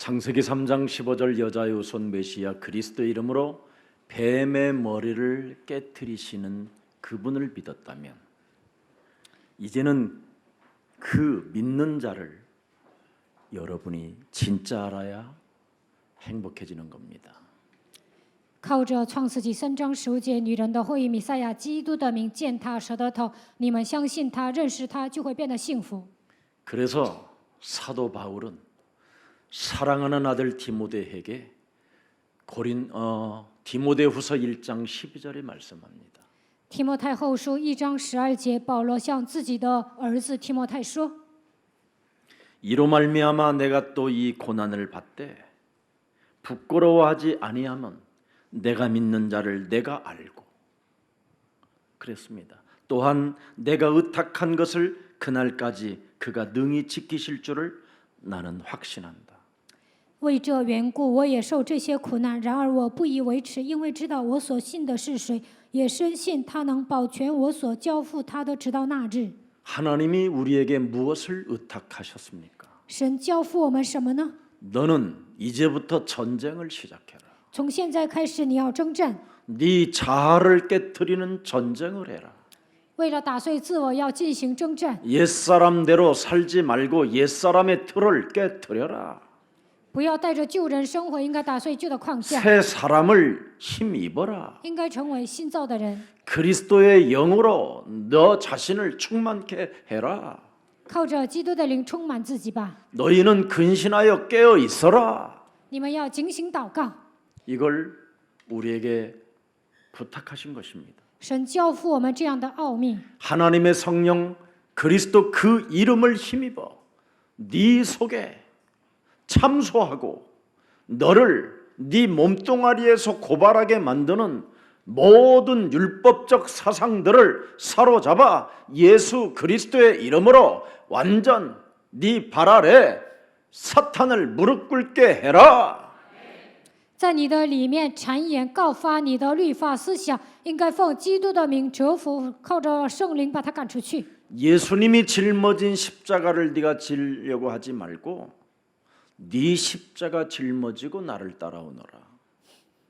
창세기 3장 15절 여자의 후손 메시아 그리스도 이름으로 뱀의 머리를 깨트리시는 그분을 믿었다면 이제는 그 믿는 자를 여러분이 진짜 알아야 행복해지는 겁니다. 靠着创世纪3章15节女人的后裔弥赛亚基督的名践踏蛇的头，你们相信他认识他就会变得幸福。 그래서 사도 바울은 사랑하는 아들 디모데에게 디모데후서 1장 12절에 말씀합니다. 提摩太后书1章12节，保罗向自己的儿子提摩太说： 이로 말미암아 내가 또 이 고난을 받되 부끄러워하지 아니하면 내가 믿는 자를 내가 알고 그랬습니다. 또한 내가 의탁한 것을 그날까지 그가 능히 지키실 줄을 나는 확신한다. 为这缘故，我也受这些苦难。然而我不以为耻，因为知道我所信的是谁，也深信他能保全我所交付他的，直到那日。 하나님이 우리에게 무엇을 의탁하셨습니까? 神交付我们什么呢？ 너는 이제부터 전쟁을 시작해라. 从现在开始，你要征战， 네 자아를 깨트리는 전쟁을 해라. 为了打碎自我，要进行征战。 옛사람대로 살지 말고 옛사람의 틀을 깨트려라. 不要带着旧人生活，应该打碎旧的框架， 새 사람을 힘입어라. 应该成为新造的人， 그리스도의 영으로 너 자신을 충만케 해라. 靠着基督的灵充满自己吧。 너희는 근신하여 깨어 있어라. 你们要警醒祷告， 이걸 우리에게 부탁하신 것입니다. 神交付我们这样的奥秘。 하나님의 성령 그리스도 그 이름을 힘입어 네 속에 참소하고 너를 네 몸뚱아리에서 고발하게 만드는 모든 율법적 사상들을 사로잡아 예수 그리스도의 이름으로 완전 네 발 아래 사탄을 무릎 꿇게 해라. 在你的里面谗言告发你的律法思想，应该奉基督的名折服，靠着圣灵把他赶出去。 예수님이 짊어진 십자가를 네가 지려고 하지 말고 네 십자가 짊어지고 나를 따라오너라.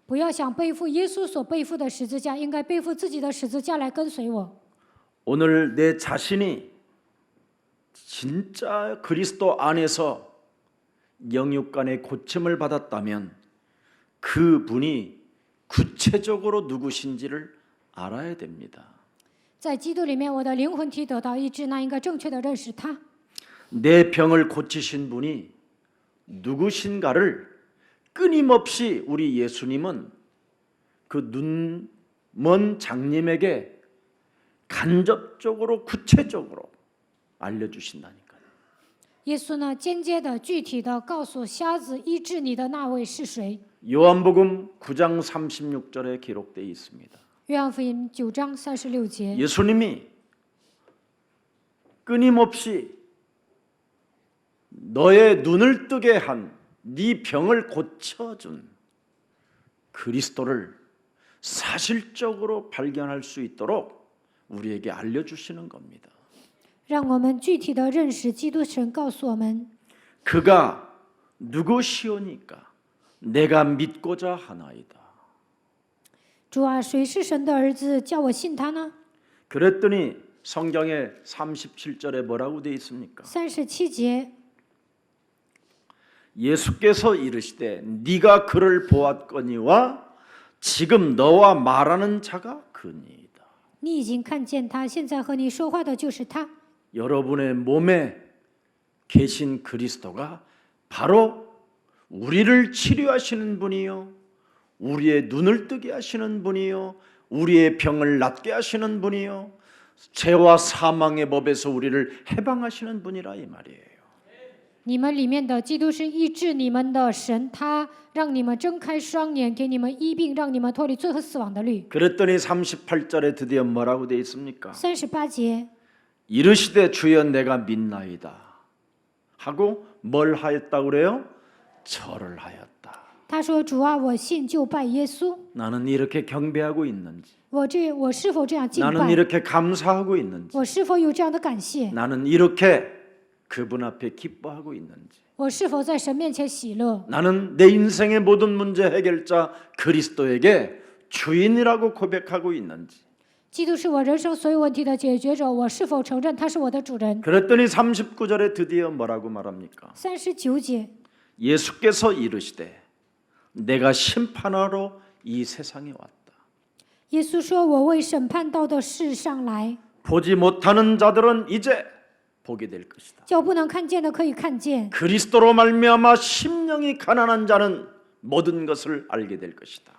不要想背负耶稣所背负的十字架，应该背负自己的十字架来跟随我。 오늘 내 자신이 진짜 그리스도 안에서 영육간의 고침을 받았다면 그분이 구체적으로 누구신지를 알아야 됩니다. 在基督里面，我的灵魂体得到医治，那应该正确的认识他。 내 병을 고치신 분이 누구신가를 끊임없이 우리 예수님은 그 눈먼 장님에게 간접적으로 구체적으로 알려주신다니까요. 耶稣呢，间接的、具体的告诉瞎子医治你的那位是谁。 요한복음 9장 36절에 기록되어 있습니다. 约翰福音9章36节， 예수님이 끊임없이 너의 눈을 뜨게 한 네 병을 고쳐준 그리스도를 사실적으로 발견할 수 있도록 우리에게 알려주시는 겁니다. 让我们具体的认识基督。神告诉我们， 그가 누구시오니까 내가 믿고자 하나이다. 主啊，谁是神的儿子？叫我信他呢？ 그랬더니 성경에 37절에 뭐라고 되어 있습니까? 37节， 예수께서 이르시되 네가 그를 보았거니와 지금 너와 말하는 자가 그니이다. 你已经看见他，现在和你说话的就是他。 여러분의 몸에 계신 그리스도가 바로 우리를 치료하시는 분이요, 우리의 눈을 뜨게 하시는 분이요, 우리의 병을 낫게 하시는 분이요, 죄와 사망의 법에서 우리를 해방하시는 분이라 이 말이에요. 你们里面的基督是医治你们的神，他让你们睁开双眼，给你们医病，让你们脱离罪和死亡的律。 그랬더니 38절에 드디어 뭐라고 되어 있습니까? 38节， 이르시되 주여 내가 믿나이다 하고 뭘 하였다고 그래요? 절을 하였다. 他说：“主啊，我信就拜耶稣。 나는 이렇게 경배하고 있는지, 我是否这样敬 나는 拜？ 이렇게 감사하고 있는지, 我是否有这样的感谢？ 나는 이렇게 그분 앞에 기뻐하고 있는지. 我是否在神面前喜乐？ 나는 내 인생의 모든 문제 해결자 그리스도에게 주인이라고 고백하고 있는지. 基督是我人生所有问题的解决者，我是否承认他是我的主人？ 그랬더니 39절에 드디어 뭐라고 말합니까? 39节， 예수께서 이르시되 내가 심판하러 이 세상에 왔다. 耶稣说：“我为审判到的世上来， 보지 못하는 자들은 이제 보게 될 것이다. 叫不能看见的可以看见， 그리스도로 말미암아 심령이 가난한 자는 모든 것을 알게 될 것이다.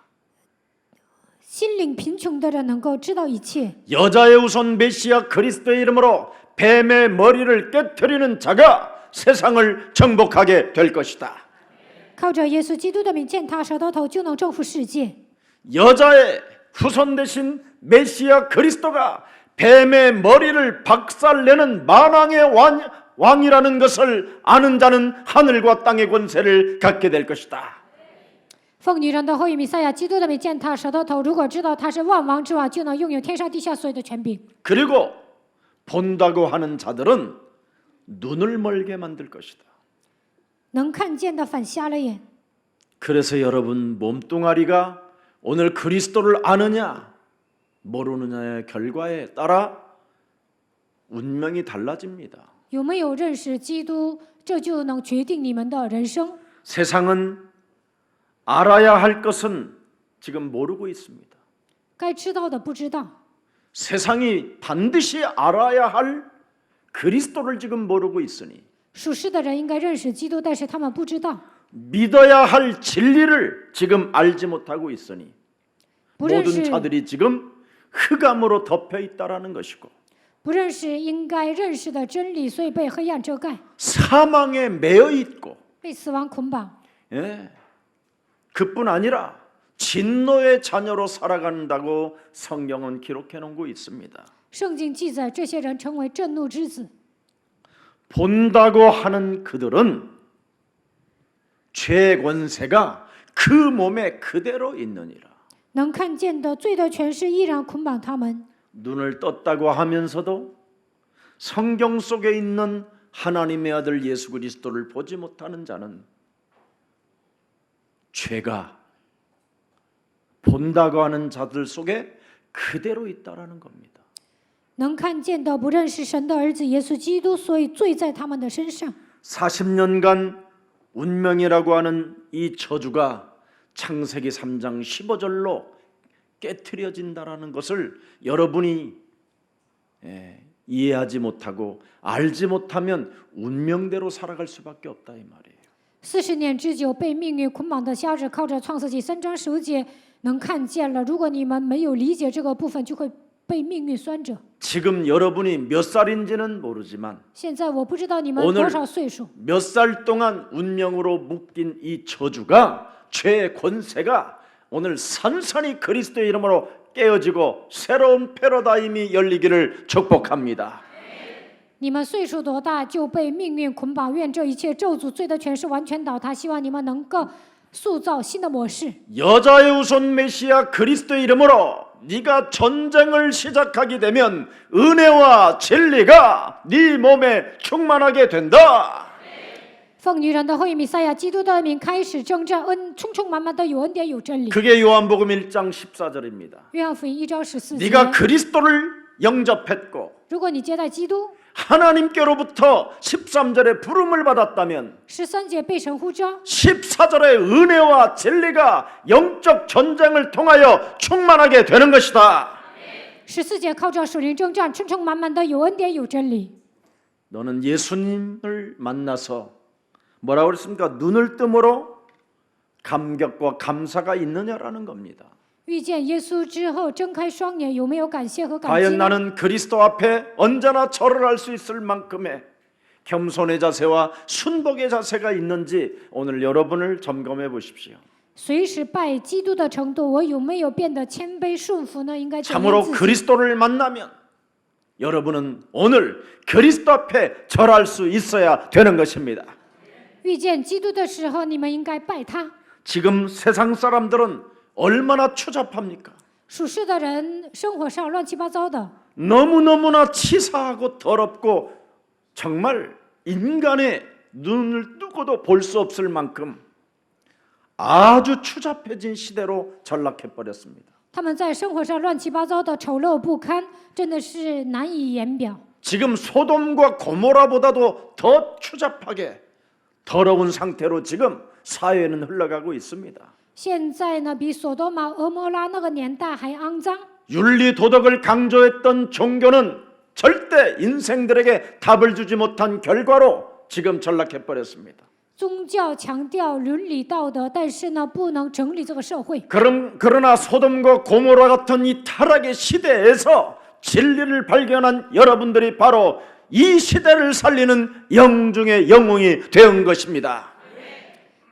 心灵贫穷的人能够知道一切。 여자의 후손 메시아 그리스도의 이름으로 뱀의 머리를 깨트리는 자가 세상을 정복하게 될 것이다. 靠着耶稣基督的名践踏蛇的头，就能征服世界。 여자의 후손 대신 메시아 그리스도가 뱀의 머리를 박살내는 만왕의 왕이라는 것을 아는 자는 하늘과 땅의 권세를 갖게 될 것이다. 奉女人的后裔弥赛亚基督的名践踏蛇的头，如果知道他是万王之王，就能拥有天上地下所有的权柄。 그리고 본다고 하는 자들은 눈을 멀게 만들 것이다. 能看见的反瞎了眼。 그래서 여러분 몸뚱아리가 오늘 그리스도를 아느냐 모르느냐의 결과에 따라 운명이 달라집니다. 有没有认识基督，这就能决定你们的人生。 세상은 알아야 할 것은 지금 모르고 있습니다. 该知道的不知道， 세상이 반드시 알아야 할 그리스도를 지금 모르고 있으니 属世的人应该认识基督，但是他们不知道， 믿어야 할 진리를 지금 알지 못하고 있으니 不认 모든 识 자들이 지금 흑암으로 덮여 있다라는 것이고 不认识应该认识的真理，所以被黑暗遮盖， 사망에 매여 있고 被死亡捆绑。 예, 그뿐 아니라 진노의 자녀로 살아간다고 성경은 기록해 놓고 있습니다. 圣经记载，这些人成为震怒之子。 본다고 하는 그들은 죄의 권세가 그 몸에 그대로 있느니라. 能看见的罪的权势依然捆绑他们。 눈을 떴다고 하면서도 성경 속에 있는 하나님의 아들 예수 그리스도를 보지 못하는 자는 죄가 본다고 하는 자들 속에 그대로 있다라는 겁니다. 能看见的不认识神的儿子耶稣基督，所以罪在他们的身上。 40년간 운명이라고 하는 이 저주가 창세기 3장 15절로 깨트려진다라는 것을 여러분이 이해하지 못하고 알지 못하면 운명대로 살아갈 수밖에 없다 이 말이에요. 40年之久被命运捆绑的瞎子，靠着创世纪3章15节能看见了。如果你们没有理解这个部分，就会被命运拴着。 지금 여러분이 몇 살인지는 모르지만 现在我不知道你们 오늘 多少岁数， 몇 살 동안 운명으로 묶인 이 저주가 죄의 권세가 오늘 산산이 그리스도의 이름으로 깨어지고 새로운 패러다임이 열리기를 축복합니다. 你们岁数多大就被命运捆绑，愿这一切咒诅罪的权势完全倒塌。希望你们能够塑造新的模式。 여자의 후손 메시아 그리스도의 이름으로 네가 전쟁을 시작하게 되면 은혜와 진리가 네 몸에 충만하게 된다. 奉女人的后裔弥赛亚基督的名开始征战，充充满满的有恩典有真理。 그게 요한복음 1장 14절입니다. 约翰福音1章14 네가 节， 그리스도를 영접했고 如果你接待基督， 하나님께로부터 13절에 부름을 받았다면 13节被神呼召， 14절의 은혜와 진리가 영적 전쟁을 통하여 충만하게 되는 것이다. 14节靠着属灵征战，充充满满的有恩典有真理。 너는 예수님을 만나서 뭐라고 그랬습니까? 눈을 뜸으로 감격과 감사가 있느냐라는 겁니다. 遇见耶稣之后，睁开双眼，有没有感谢和感激 과연 呢？ 나는 그리스도 앞에 언제나 절을 할 수 있을 만큼의 겸손의 자세와 순복의 자세가 있는지 오늘 여러분을 점검해 보십시오. 随时拜基督的程度，我有没有变得谦卑顺服呢？应该怎样 참으로 自己？ 그리스도를 만나면 여러분은 오늘 그리스도 앞에 절할 수 있어야 되는 것입니다. 遇见基督的时候，你们应该拜他。 지금 세상 사람들은 얼마나 추잡합니까? 属世的人生活上乱七八糟的， 너무너무나 치사하고 더럽고 정말 인간의 눈을 뜨고도 볼 수 없을 만큼 아주 추잡해진 시대로 전락해 버렸습니다. 他们在生活上乱七八糟的丑陋不堪，真的是难以言表。 지금 소돔과 고모라보다도 더 추잡하게 더러운 상태로 지금 사회는 흘러가고 있습니다. 现在呢，比索多玛、俄摩拉那个年代还肮脏。 윤리 도덕을 강조했던 종교는 절대 인생들에게 답을 주지 못한 결과로 지금 전락해 버렸습니다. 宗教强调伦理道德，但是呢，不能整理这个社会。 그러나 소돔과 고모라 같은 이 타락의 시대에서 진리를 발견한 여러분들이 바로 이 시대를 살리는 영중의 영웅이 된 것입니다.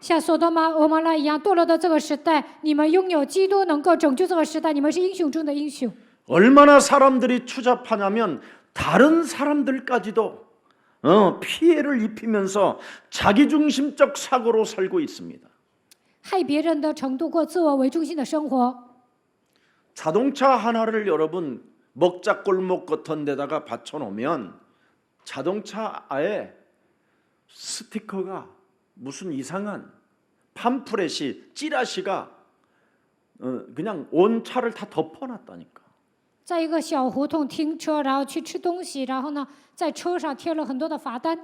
像索多玛、俄摩拉一样堕落的这个时代，你们拥有基督能够拯救这个时代，你们是英雄中的英雄。 얼마나 사람들이 추잡하냐면 다른 사람들까지도 피해를 입히면서 자기중심적 사고로 살고 있습니다. 害别人的程度过自我为中心的生活。 자동차 하나를 여러분 먹자골목 같은 데다가 받쳐놓으면 자동차에 스티커가 무슨 이상한 팜프렛이 찌라시가 그냥 온 차를 다 덮어놨다니까. 在一个小胡同停车，然后去吃东西，然后呢，在车上贴了很多的罚单。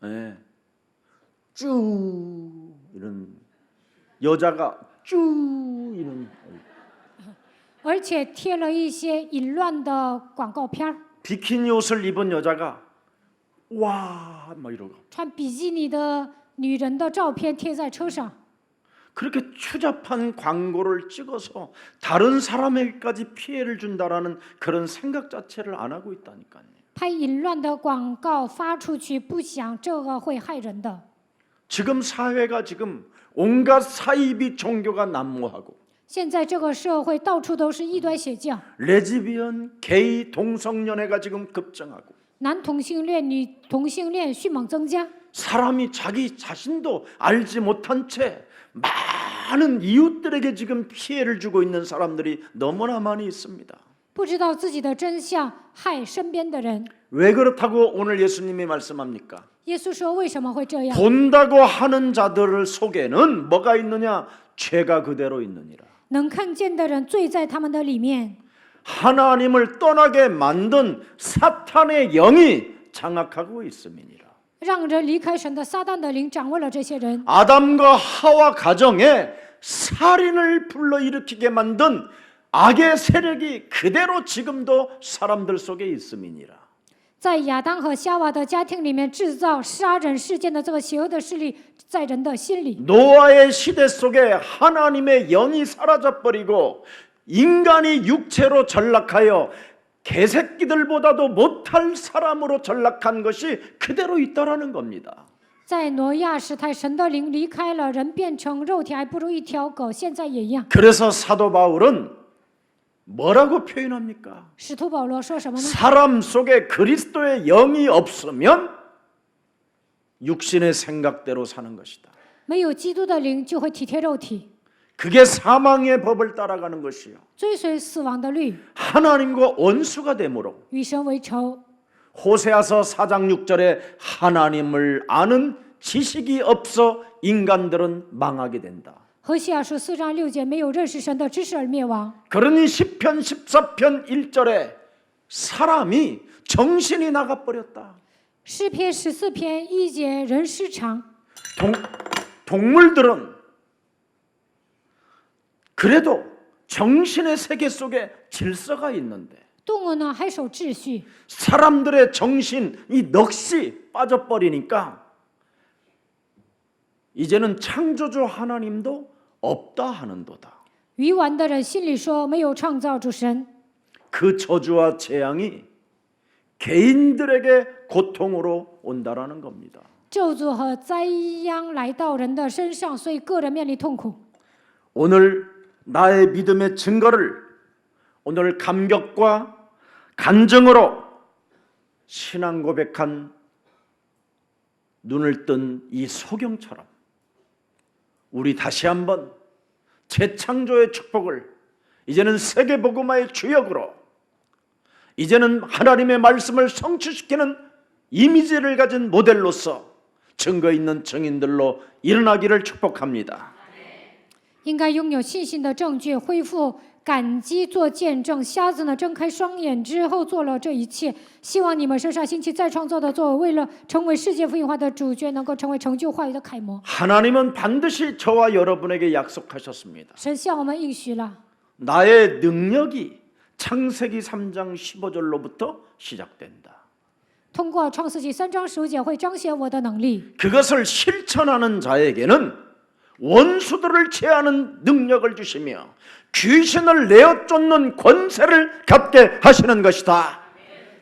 네. 쭈 이런 여자가 쭈 이런 而且贴了一些淫乱的广告片儿， 비키니 옷을 입은 여자가 와 막 이러고 穿比基尼的女人的照片贴在车上。 그렇게 추잡한 광고를 찍어서 다른 사람에게까지 피해를 준다라는 그런 생각 자체를 안 하고 있다니까요. 拍淫乱的广告发出去，不想这个会害人的。 지금 사회가 지금 온갖 사이비 종교가 난무하고 现在这个社会到处都是异端邪教， 레즈비언, 게이, 동성연애가 지금 급증하고 男同性恋、女同性恋迅猛增加。 사람이 자기 자신도 알지 못한 채 많은 이웃들에게 지금 피해를 주고 있는 사람들이 너무나 많이 있습니다. 不知道自己的真相，害身边的人。 왜 그렇다고 오늘 예수님이 말씀합니까? 耶稣说：“为什么会这样？ 본다고 하는 자들 속에는 뭐가 있느냐? 죄가 그대로 있느니라. 能看见的人，罪在他们的里面。 하나님을 떠나게 만든 사탄의 영이 장악하고 있음이니라. 让人离开神的撒旦的灵掌握了这些人。 아담과 하와 가정에 살인을 불러일으키게 만든 악의 세력이 그대로 지금도 사람들 속에 있음이니라. 在亚当和夏娃的家庭里面制造杀人事件的这个邪恶的势力，在人的心里。 노아의 시대 속에 하나님의 영이 사라져버리고 인간이 육체로 전락하여 개새끼들보다도 못할 사람으로 전락한 것이 그대로 있다라는 겁니다. 在挪亚时代，神的灵离开了人，变成肉体还不如一条狗，现在也一样。 그래서 사도 바울은 뭐라고 표현합니까? 使徒保罗说什么呢？ 사람 속에 그리스도의 영이 없으면 육신의 생각대로 사는 것이다. 没有基督的灵，就会体贴肉体， 그게 사망의 법을 따라가는 것이요. 追随死亡的律， 하나님과 원수가 되므로 与神为仇。 호세아서 4장 6절에 하나님을 아는 지식이 없어 인간들은 망하게 된다. 何西阿书4章6节，没有认识神的知识而灭亡。 그러니 시편 14편 1절에 사람이 정신이 나가버렸다. 诗篇14篇1节，人失常。 동물들은 그래도 정신의 세계 속에 질서가 있는데 动物呢还守秩序， 사람들의 정신이 넋이 빠져버리니까 이제는 창조주 하나님도 없다 하는도다. 愚顽的人心里说没有创造主神， 그 저주와 재앙이 개인들에게 고통으로 온다라는 겁니다. 咒诅和灾殃来到人的身上，所以个人面临痛苦。 오늘 나의 믿음의 증거를 오늘 감격과 간증으로 신앙 고백한 눈을 뜬 이 소경처럼 우리 다시 한번 재창조의 축복을 이제는 세계복음화의 주역으로 이제는 하나님의 말씀을 성취시키는 이미지를 가진 모델로서 증거 있는 증인들로 일어나기를 축복합니다. 应该拥有信心的证据，恢复感激做见证。瞎子呢睁开双眼之后做了这一切，希望你们身上兴起再创造的作为，为了成为世界福音化的主角，能够成为成就话语的楷模。 하나님은 반드시 저와 여러분에게 약속하셨습니다. 神向我们应许了， 나의 능력이 창세기 3장 15절로부터 시작된다. 通过创世纪3章15节会彰显我的能力。 그것을 실천하는 자에게는 원수들을 제하는 능력을 주시며 귀신을 내어 쫓는 권세를 갖게 하시는 것이다.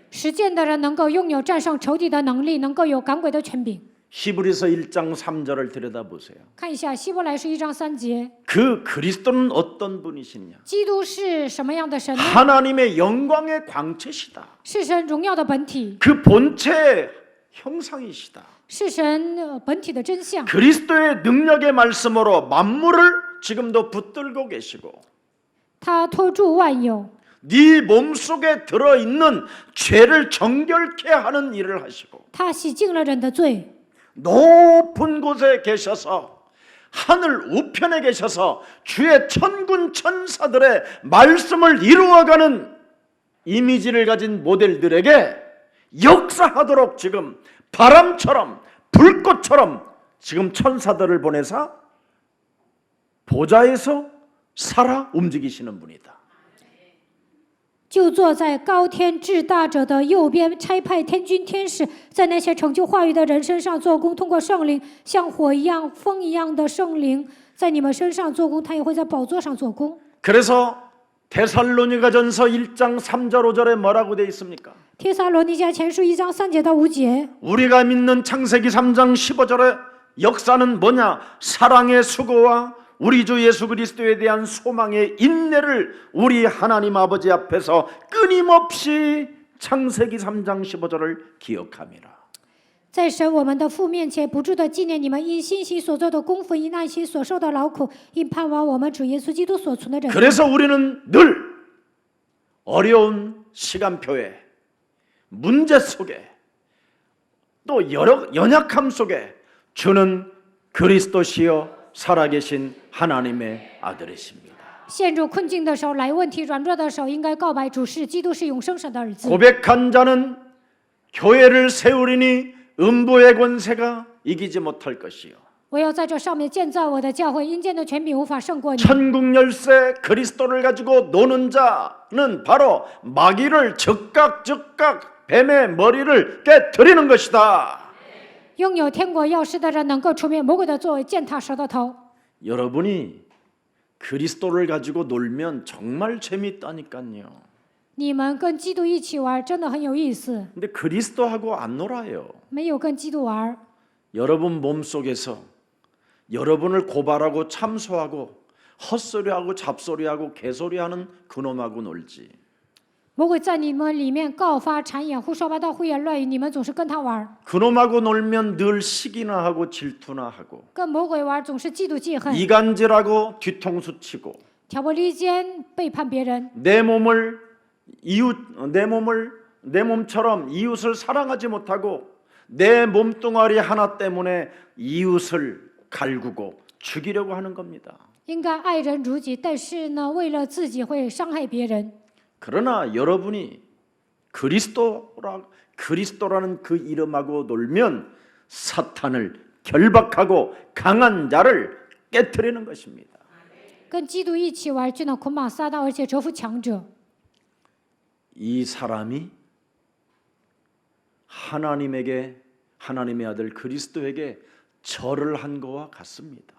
实践的人能够拥有战胜仇敌的能力，能够有赶鬼的权柄。 히브리서 1장 3절을 들여다보세요. 看一下希伯来书1章3节， 그 그리스도는 어떤 분이시냐? 基督是什么样的神呢？ 하나님의 영광의 광채시다. 是神荣耀的本体， 그 본체의 형상이시다. 是神本体的真相。 그리스도의 능력의 말씀으로 만물을 지금도 붙들고 계시고 他托住万有， 네 몸속에 들어있는 죄를 정결케 하는 일을 하시고 他洗净了人的罪， 높은 곳에 계셔서 하늘 우편에 계셔서 주의 천군 천사들의 말씀을 이루어가는 이미지를 가진 모델들에게 역사하도록 지금 바람처럼 불꽃처럼 지금 천사들을 보내사 보좌에서 살아 움직이시는 분이다. 就坐在高天至大者的右边，差派天军天使在那些成就话语的人身上做工，通过圣灵，像火一样、风一样的圣灵在你们身上做工，他也会在宝座上做工。 그래서 데살로니가전서 1장 3절 5절에 뭐라고 되어 있습니까? 帖撒罗尼迦前书1章3节到5节， 우리가 믿는 창세기 3장 15절의 역사는 뭐냐? 사랑의 수고와 우리 주 예수 그리스도에 대한 소망의 인내를 우리 하나님 아버지 앞에서 끊임없이 창세기 3장 15절을 기억함이라. 在神我们的父面前不住的纪念你们因信心所做的功夫，因爱心所受的劳苦，因盼望我们主耶稣基督所存的忍。 그래서 우리는 늘 어려운 시간표에 문제 속에 또 여러 연약함 속에 주는 그리스도시여 살아계신 하나님의 아들이십니다. 陷入困境的时候，来问题软弱的时候，应该告白主是基督是永生神的儿子。 고백한 자는 교회를 세우리니 음부의 권세가 이기지 못할 것이요 我要在这上面建造我的教会，阴间的权柄无法胜过你。 천국 열쇠 그리스도를 가지고 노는 자는 바로 마귀를 즉각 뱀의 머리를 깨트리는 것이다. 拥有天国钥匙的人能够出灭魔鬼的作为，践踏蛇的头。 여러분이 그리스도를 가지고 놀면 정말 재밌다니까요. 你们跟基督一起玩，真的很有意思。 근데 그리스도하고 안 놀아요. 没有跟基督玩， 여러분 몸속에서 여러분을 고발하고 참소하고 헛소리하고 잡소리하고 개소리하는 그놈하고 놀지. 魔鬼在你们里面告发、谗言、胡说八道、胡言乱语，你们总是跟他玩。 그놈하고 놀면 늘 시기나 하고 질투나 하고 跟魔鬼玩总是嫉妒记恨， 이간질하고 뒤통수 치고 挑拨离间、背叛别人， 내 몸처럼 이웃을 사랑하지 못하고 내 몸뚱아리 하나 때문에 이웃을 갈구고 죽이려고 하는 겁니다. 应该爱人如己，但是呢，为了自己会伤害别人。 그러나 여러분이 그리스도라는 그 이름하고 놀면 사탄을 결박하고 강한 자를 깨트리는 것입니다. 跟基督一起玩，就能捆绑撒旦，而且折服强者。 이 사람이 하나님의 아들 그리스도에게 절을 한 것과 같습니다.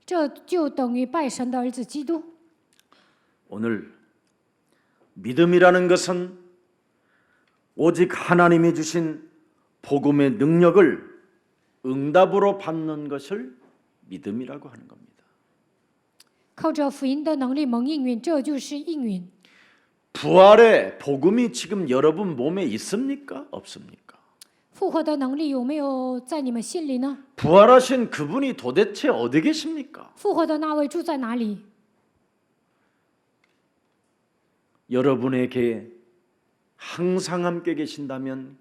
这就等于拜神的儿子基督。 오늘 믿음이라는 것은 오직 하나님이 주신 복음의 능력을 응답으로 받는 것을 믿음이라고 하는 겁니다. 靠着福音的能力蒙应允，这就是应允。 부활의 복음이 지금 여러분 몸에 있습니까? 없습니까? 复活的能力有没有在你们心里呢？ 부활하신 그분이 도대체 어디 계십니까? 复活的那位住在哪里？ 여러분에게 항상 함께 계신다면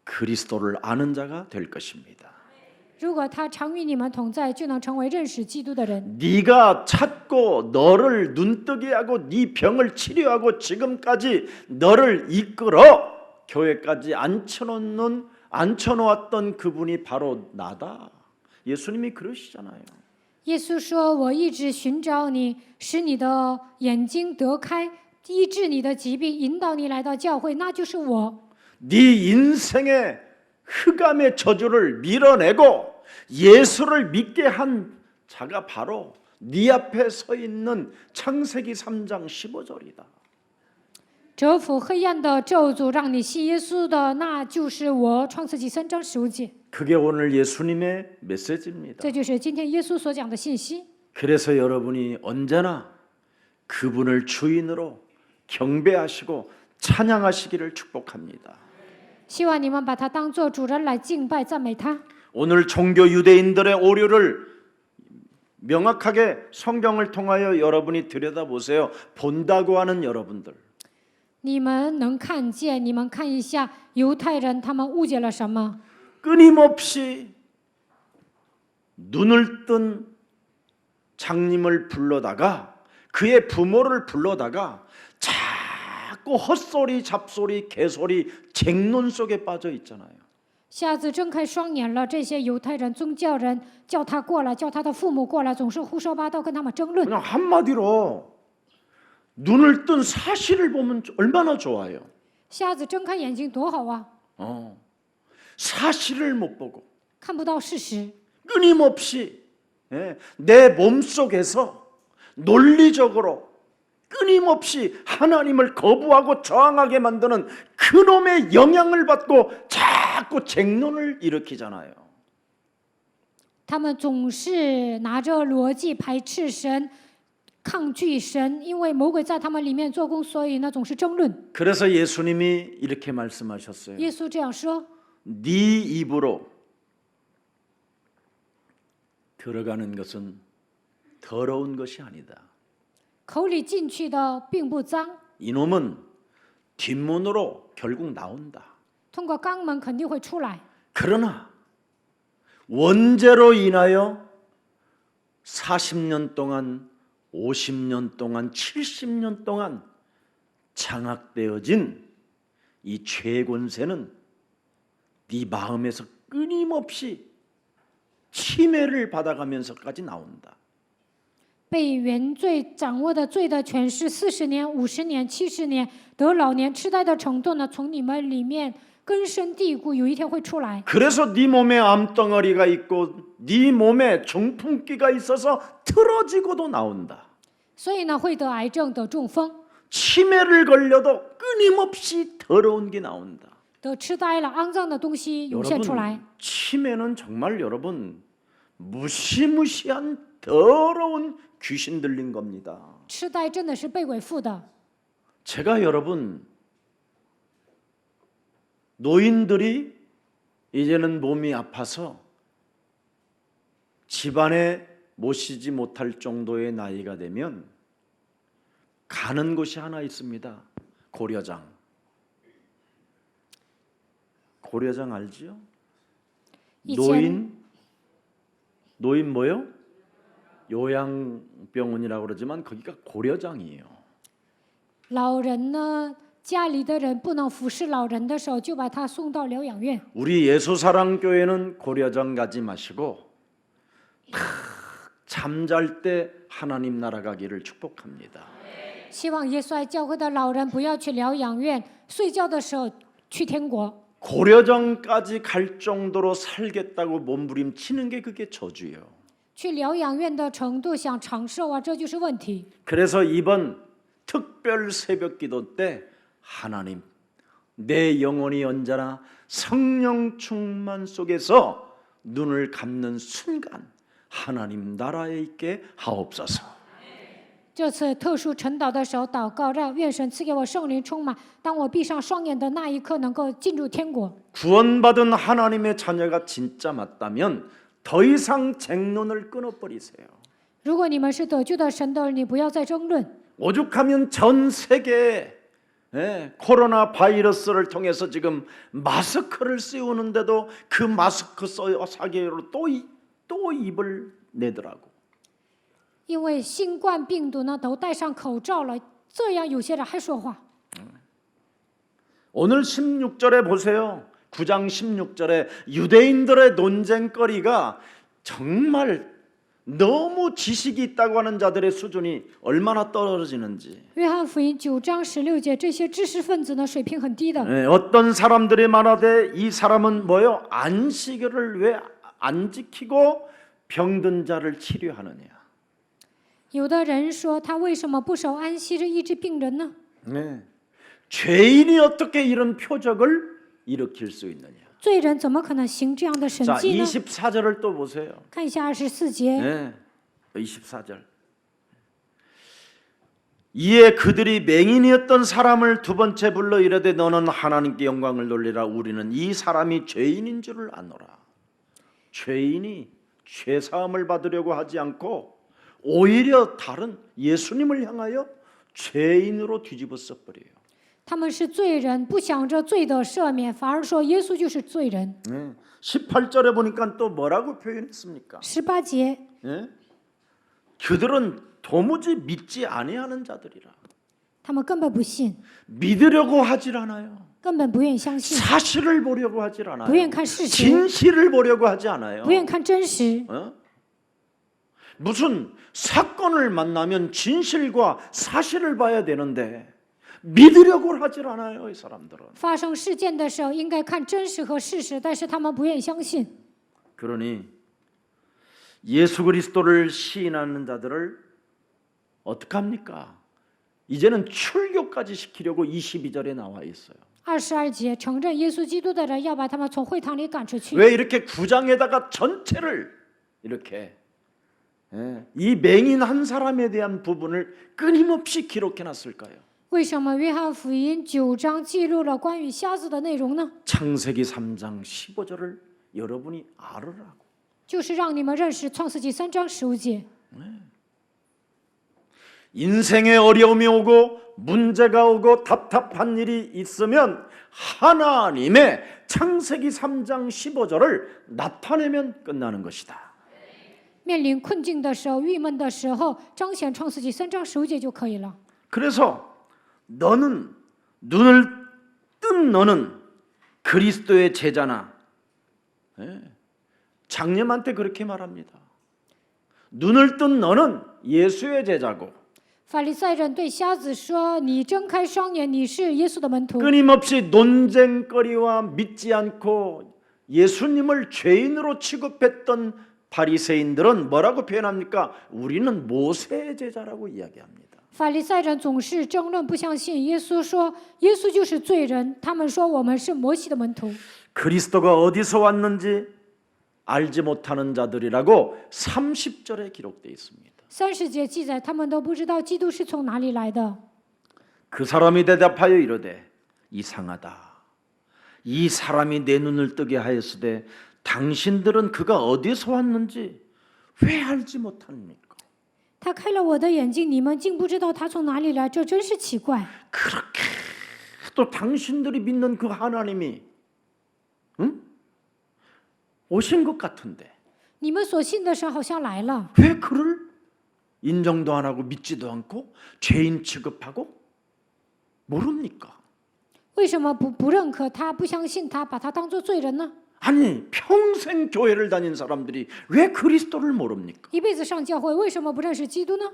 그리스도를 아는 자가 될 것입니다. 如果他常与你们同在，就能成为认识基督的人。 네가 찾고 너를 눈뜨게 하고 네 병을 치료하고 지금까지 너를 이끌어 교회까지 앉혀놓았던 그분이 바로 나다. 예수님이 그러시잖아요. 耶稣说：“我一直寻找你，使你的眼睛得开，医治你的疾病，引导你来到教会，那就是我。 네 인생의 흑암의 저주를 밀어내고 예수를 믿게 한 자가 바로 네 앞에 서 있는 창세기 3장 15절이다. 折服黑暗的咒诅，让你信耶稣的，那就是我。”创世纪3章15节， 그게 오늘 예수님의 메시지입니다. 这就是今天耶稣所讲的信息。 그래서 여러분이 언제나 그분을 주인으로 경배하시고 찬양하시기를 축복합니다. 希望你们把他当作主人来敬拜、赞美他。 오늘 종교 유대인들의 오류를 명확하게 성경을 통하여 여러분이 들여다보세요. 본다고 하는 여러분들. 你们能看见，你们看一下犹太人他们误解了什么？ 끊임없이 눈을 뜬 장님을 불러다가 그의 부모를 불러다가 자꾸 헛소리, 잡소리, 개소리, 쟁론 속에 빠져 있잖아요. 瞎子睁开双眼了，这些犹太人、宗教人叫他过来，叫他的父母过来，总是胡说八道，跟他们争论。 그냥 한마디로 눈을 뜬 사실을 보면 얼마나 좋아요. 瞎子睁开眼睛多好啊！ 사실을 못 보고 看不到事实， 끊임없이 내 몸속에서 논리적으로 끊임없이 하나님을 거부하고 저항하게 만드는 그놈의 영향을 받고 자꾸 쟁론을 일으키잖아요. 他们总是拿着逻辑排斥神、抗拒神，因为魔鬼在他们里面做工，所以呢总是争论。 그래서 예수님이 이렇게 말씀하셨어요. 耶稣这样说： 네 입으로 들어가는 것은 더러운 것이 아니다. 口里进去的并不脏， 이놈은 뒷문으로 결국 나온다. 通过肛门肯定会出来。 그러나 원죄로 인하여 40년 동안, 50년 동안, 70년 동안 장악되어진 이 죄의 권세는 네 마음에서 끊임없이 침해를 받아가면서까지 나온다. 被原罪掌握的罪的权势，40年、50年、70年，得老年痴呆的程度呢，从你们里面根深蒂固，有一天会出来。 그래서 네 몸에 암덩어리가 있고 네 몸에 중풍기가 있어서 틀어지고도 나온다. 所以呢，会得癌症、得中风、 치매를 걸려도 끊임없이 더러운 게 나온다. 得痴呆了，肮脏的东西涌现出来。 여러분, 치매는 정말 여러분 무시무시한 더러운 귀신 들린 겁니다. 痴呆真的是被鬼附的。 제가 여러분 노인들이 이제는 몸이 아파서 집안에 모시지 못할 정도의 나이가 되면 가는 곳이 하나 있습니다. 고려장. 고려장 알지요? 노인 뭐요? 요양병원이라고 그러지만 거기가 고려장이에요. 老人呢，家里的人不能服侍老人的时候，就把他送到疗养院。 우리 예수사랑교회는 고려장 가지 마시고 잠잘 때 하나님 나라 가기를 축복합니다. 希望耶稣爱教会的老人不要去疗养院，睡觉的时候去天国。 고려장까지 갈 정도로 살겠다고 몸부림치는 게 그게 저주예요. 去疗养院的程度想长寿啊，这就是问题。 그래서 이번 특별 새벽 기도 때 하나님 내 영혼이 언제나 성령 충만 속에서 눈을 감는 순간 하나님 나라에 있게 하옵소서. 这次特殊晨祷的时候祷告，让愿神赐给我圣灵充满。当我闭上双眼的那一刻，能够进入天国。 구원받은 하나님의 자녀가 진짜 맞다면 더 이상 쟁론을 끊어버리세요. 如果你们是得救的神的儿女，不要再争论。 오죽하면 전 세계에 코로나 바이러스를 통해서 지금 마스크를 씌우는데도 그 마스크 사기로 또 입을 내더라고. 因为新冠病毒呢，都戴上口罩了，这样有些人还说话。 오늘 16절에 보세요. 9장 16절에 유대인들의 논쟁거리가 정말 너무 지식이 있다고 하는 자들의 수준이 얼마나 떨어지는지. 约翰福音9章16节，这些知识分子呢，水平很低的。 어떤 사람들이 말하되 이 사람은 뭐요? 안식일을 왜 안 지키고 병든 자를 치료하느냐. 有的人说，他为什么不守安息日医治病人呢？ 죄인이 어떻게 이런 표적을 일으킬 수 있느냐. 罪人怎么可能行这样的神 자, 迹呢？ 24절을 또 보세요. 看一下24节， 24절. 이에 그들이 맹인이었던 사람을 두 번째 불러 이르되 너는 하나님께 영광을 돌리라. 우리는 이 사람이 죄인인 줄을 아노라. 죄인이 죄 사함을 받으려고 하지 않고 오히려 다른 예수님을 향하여 죄인으로 뒤집어 써버려요. 他们是罪人，不想着罪的赦免，反而说耶稣就是罪人。 18절에 보니까 또 뭐라고 표현했습니까? 18节， 그들은 도무지 믿지 아니하는 자들이라. 他们根本不信， 믿으려고 하질 않아요. 根本不愿意相信， 사실을 보려고 하질 않아요. 不愿看事实， 진실을 보려고 하지 않아요. 不愿看真实。 무슨 사건을 만나면 진실과 사실을 봐야 되는데 믿으려고 하질 않아요, 이 사람들은. 发生事件的时候，应该看真实和事实，但是他们不愿意相信。 그러니 예수 그리스도를 시인하는 자들을 어떻게 합니까? 이제는 출교까지 시키려고 22절에 나와 있어요. 22节，承认耶稣基督的人要把他们从会堂里赶出去。 왜 이렇게 9장에다가 전체를 이렇게 이 맹인 한 사람에 대한 부분을 끊임없이 기록해 놨을까요? 为什么约翰福音9章记录了关于瞎子的内容呢？ 창세기 3장 15절을 여러분이 알으라고. 就是让你们认识创世纪3章15节。 인생에 어려움이 오고 문제가 오고 답답한 일이 있으면 하나님의 창세기 3장 15절을 나타내면 끝나는 것이다. 面临困境的时候、郁闷的时候，彰显创世纪3章15节就可以了。 그래서 너는 눈을 뜬 너는 그리스도의 제자나. 장님한테 그렇게 말합니다. 눈을 뜬 너는 예수의 제자고. 法利赛人对瞎子说：“你睁开双眼，你是耶稣的门徒。” 끊임없이 논쟁거리와 믿지 않고 예수님을 죄인으로 취급했던 바리새인들은 뭐라고 표현합니까? 우리는 모세의 제자라고 이야기합니다. 法利赛人总是争论，不相信耶稣，说耶稣就是罪人。他们说我们是摩西的门徒。 그리스도가 어디서 왔는지 알지 못하는 자들이라고 30절에 기록되어 있습니다. 30节记载，他们都不知道基督是从哪里来的。 그 사람이 대답하여 이르되 이상하다. 이 사람이 내 눈을 뜨게 하였으되 당신들은 그가 어디서 왔는지 왜 알지 못합니까? 他开了我的眼睛，你们竟不知道他从哪里来，这真是奇怪。 그렇게 또 당신들이 믿는 그 하나님이 오신 것 같은데 你们所信的神好像来了， 왜 그를 인정도 안 하고 믿지도 않고 죄인 취급하고 모릅니까? 为什么不认可他，不相信他，把他当作罪人呢？ 아니 평생 교회를 다닌 사람들이 왜 그리스도를 모릅니까? 一辈子上教会，为什么不认识基督呢？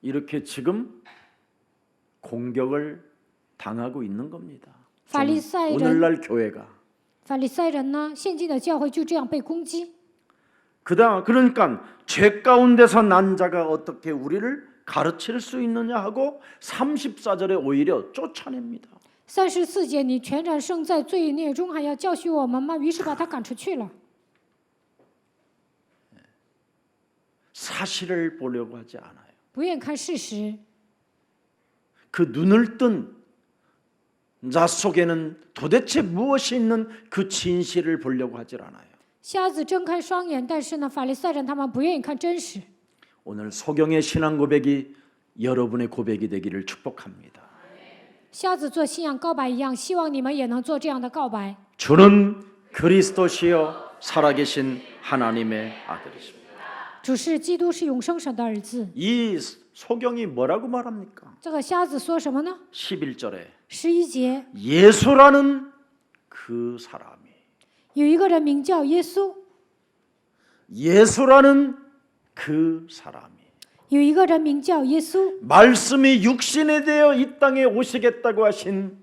이렇게 지금 공격을 당하고 있는 겁니다. 바리새인. 오늘날 교회가. 法利赛人呢，现今的教会就这样被攻击。 그러니까 죄 가운데서 난 자가 어떻게 우리를 가르칠 수 있느냐 하고 34절에 오히려 쫓아냅니다. 34节，你全然生在罪孽中，还要教训我们吗？于是把他赶出去了。 사실을 보려고 하지 않아요. 不愿看事实， 그 눈을 뜬 자 속에는 도대체 무엇이 있는 그 진실을 보려고 하질 않아요. 瞎子睁开双眼，但是呢，法利赛人他们不愿意看真实。 오늘 소경의 신앙 고백이 여러분의 고백이 되기를 축복합니다. 瞎子做信仰告白一样，希望你们也能做这样的告白。 주는 그리스도시요 살아계신 하나님의 아들이십니다. 主是基督，是永生神的儿子。 이 소경이 뭐라고 말합니까? 这个瞎子说什么呢？ 11절에 11节， 예수라는 그 사람이 有一个人名叫耶稣， 예수라는 그 사람이 有一个人名叫耶稣， 말씀이 육신에 되어 이 땅에 오시겠다고 하신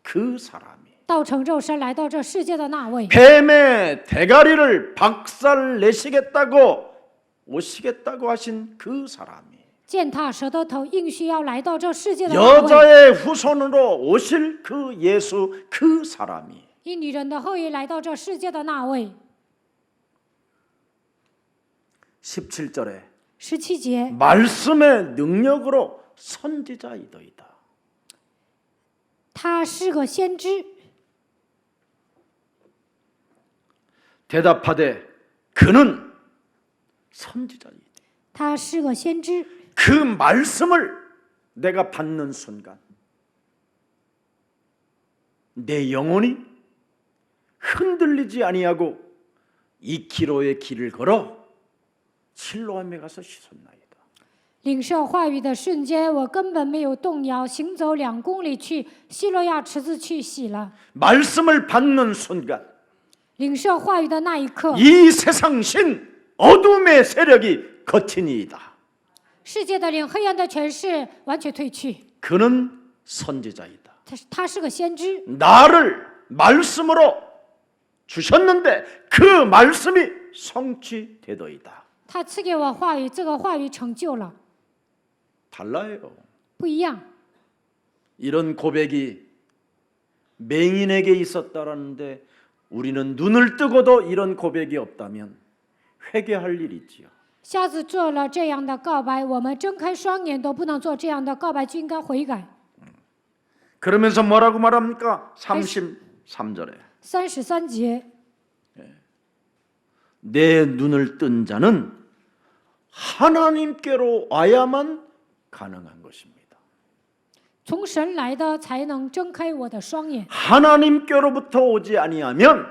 그 사람이 道成肉身来到这世界的那位， 뱀의 대가리를 박살 내시겠다고 오시겠다고 하신 그 사람이 践踏蛇的头，应许要来到这世界的那位， 여자의 후손으로 오실 그 예수 그 사람이 以女人的后裔来到这世界的那位。 17절에 17节， 말씀의 능력으로 선지자이더이다. 他是个先知， 대답하되 그는 선지자이다. 他是个先知。 그 말씀을 내가 받는 순간 내 영혼이 흔들리지 아니하고 2km의 길을 걸어 실로암에 가서 씻었나이다. 领受话语的瞬间，我根本没有动摇，行走2公里去希罗亚池子去洗了。 말씀을 받는 순간 领受话语的那一刻， 이 세상 신 어둠의 세력이 거치니이다. 世界的灵、黑暗的权势完全退去。 그는 선지자이다. 他是个先知， 나를 말씀으로 주셨는데 그 말씀이 성취되더이다. 他赐给我话语，这个话语成就了， 달라요. 不一样。 이런 고백이 맹인에게 있었다라는데 우리는 눈을 뜨고도 이런 고백이 없다면 회개할 일이 있지요. 瞎子做了这样的告白，我们睁开双眼都不能做这样的告白，就应该悔改。 그러면서 뭐라고 말합니까? 33절에 33节， 내 눈을 뜬 자는 하나님께로 와야만 가능한 것입니다. 从神来的才能睁开我的双眼。 하나님께로부터 오지 아니하면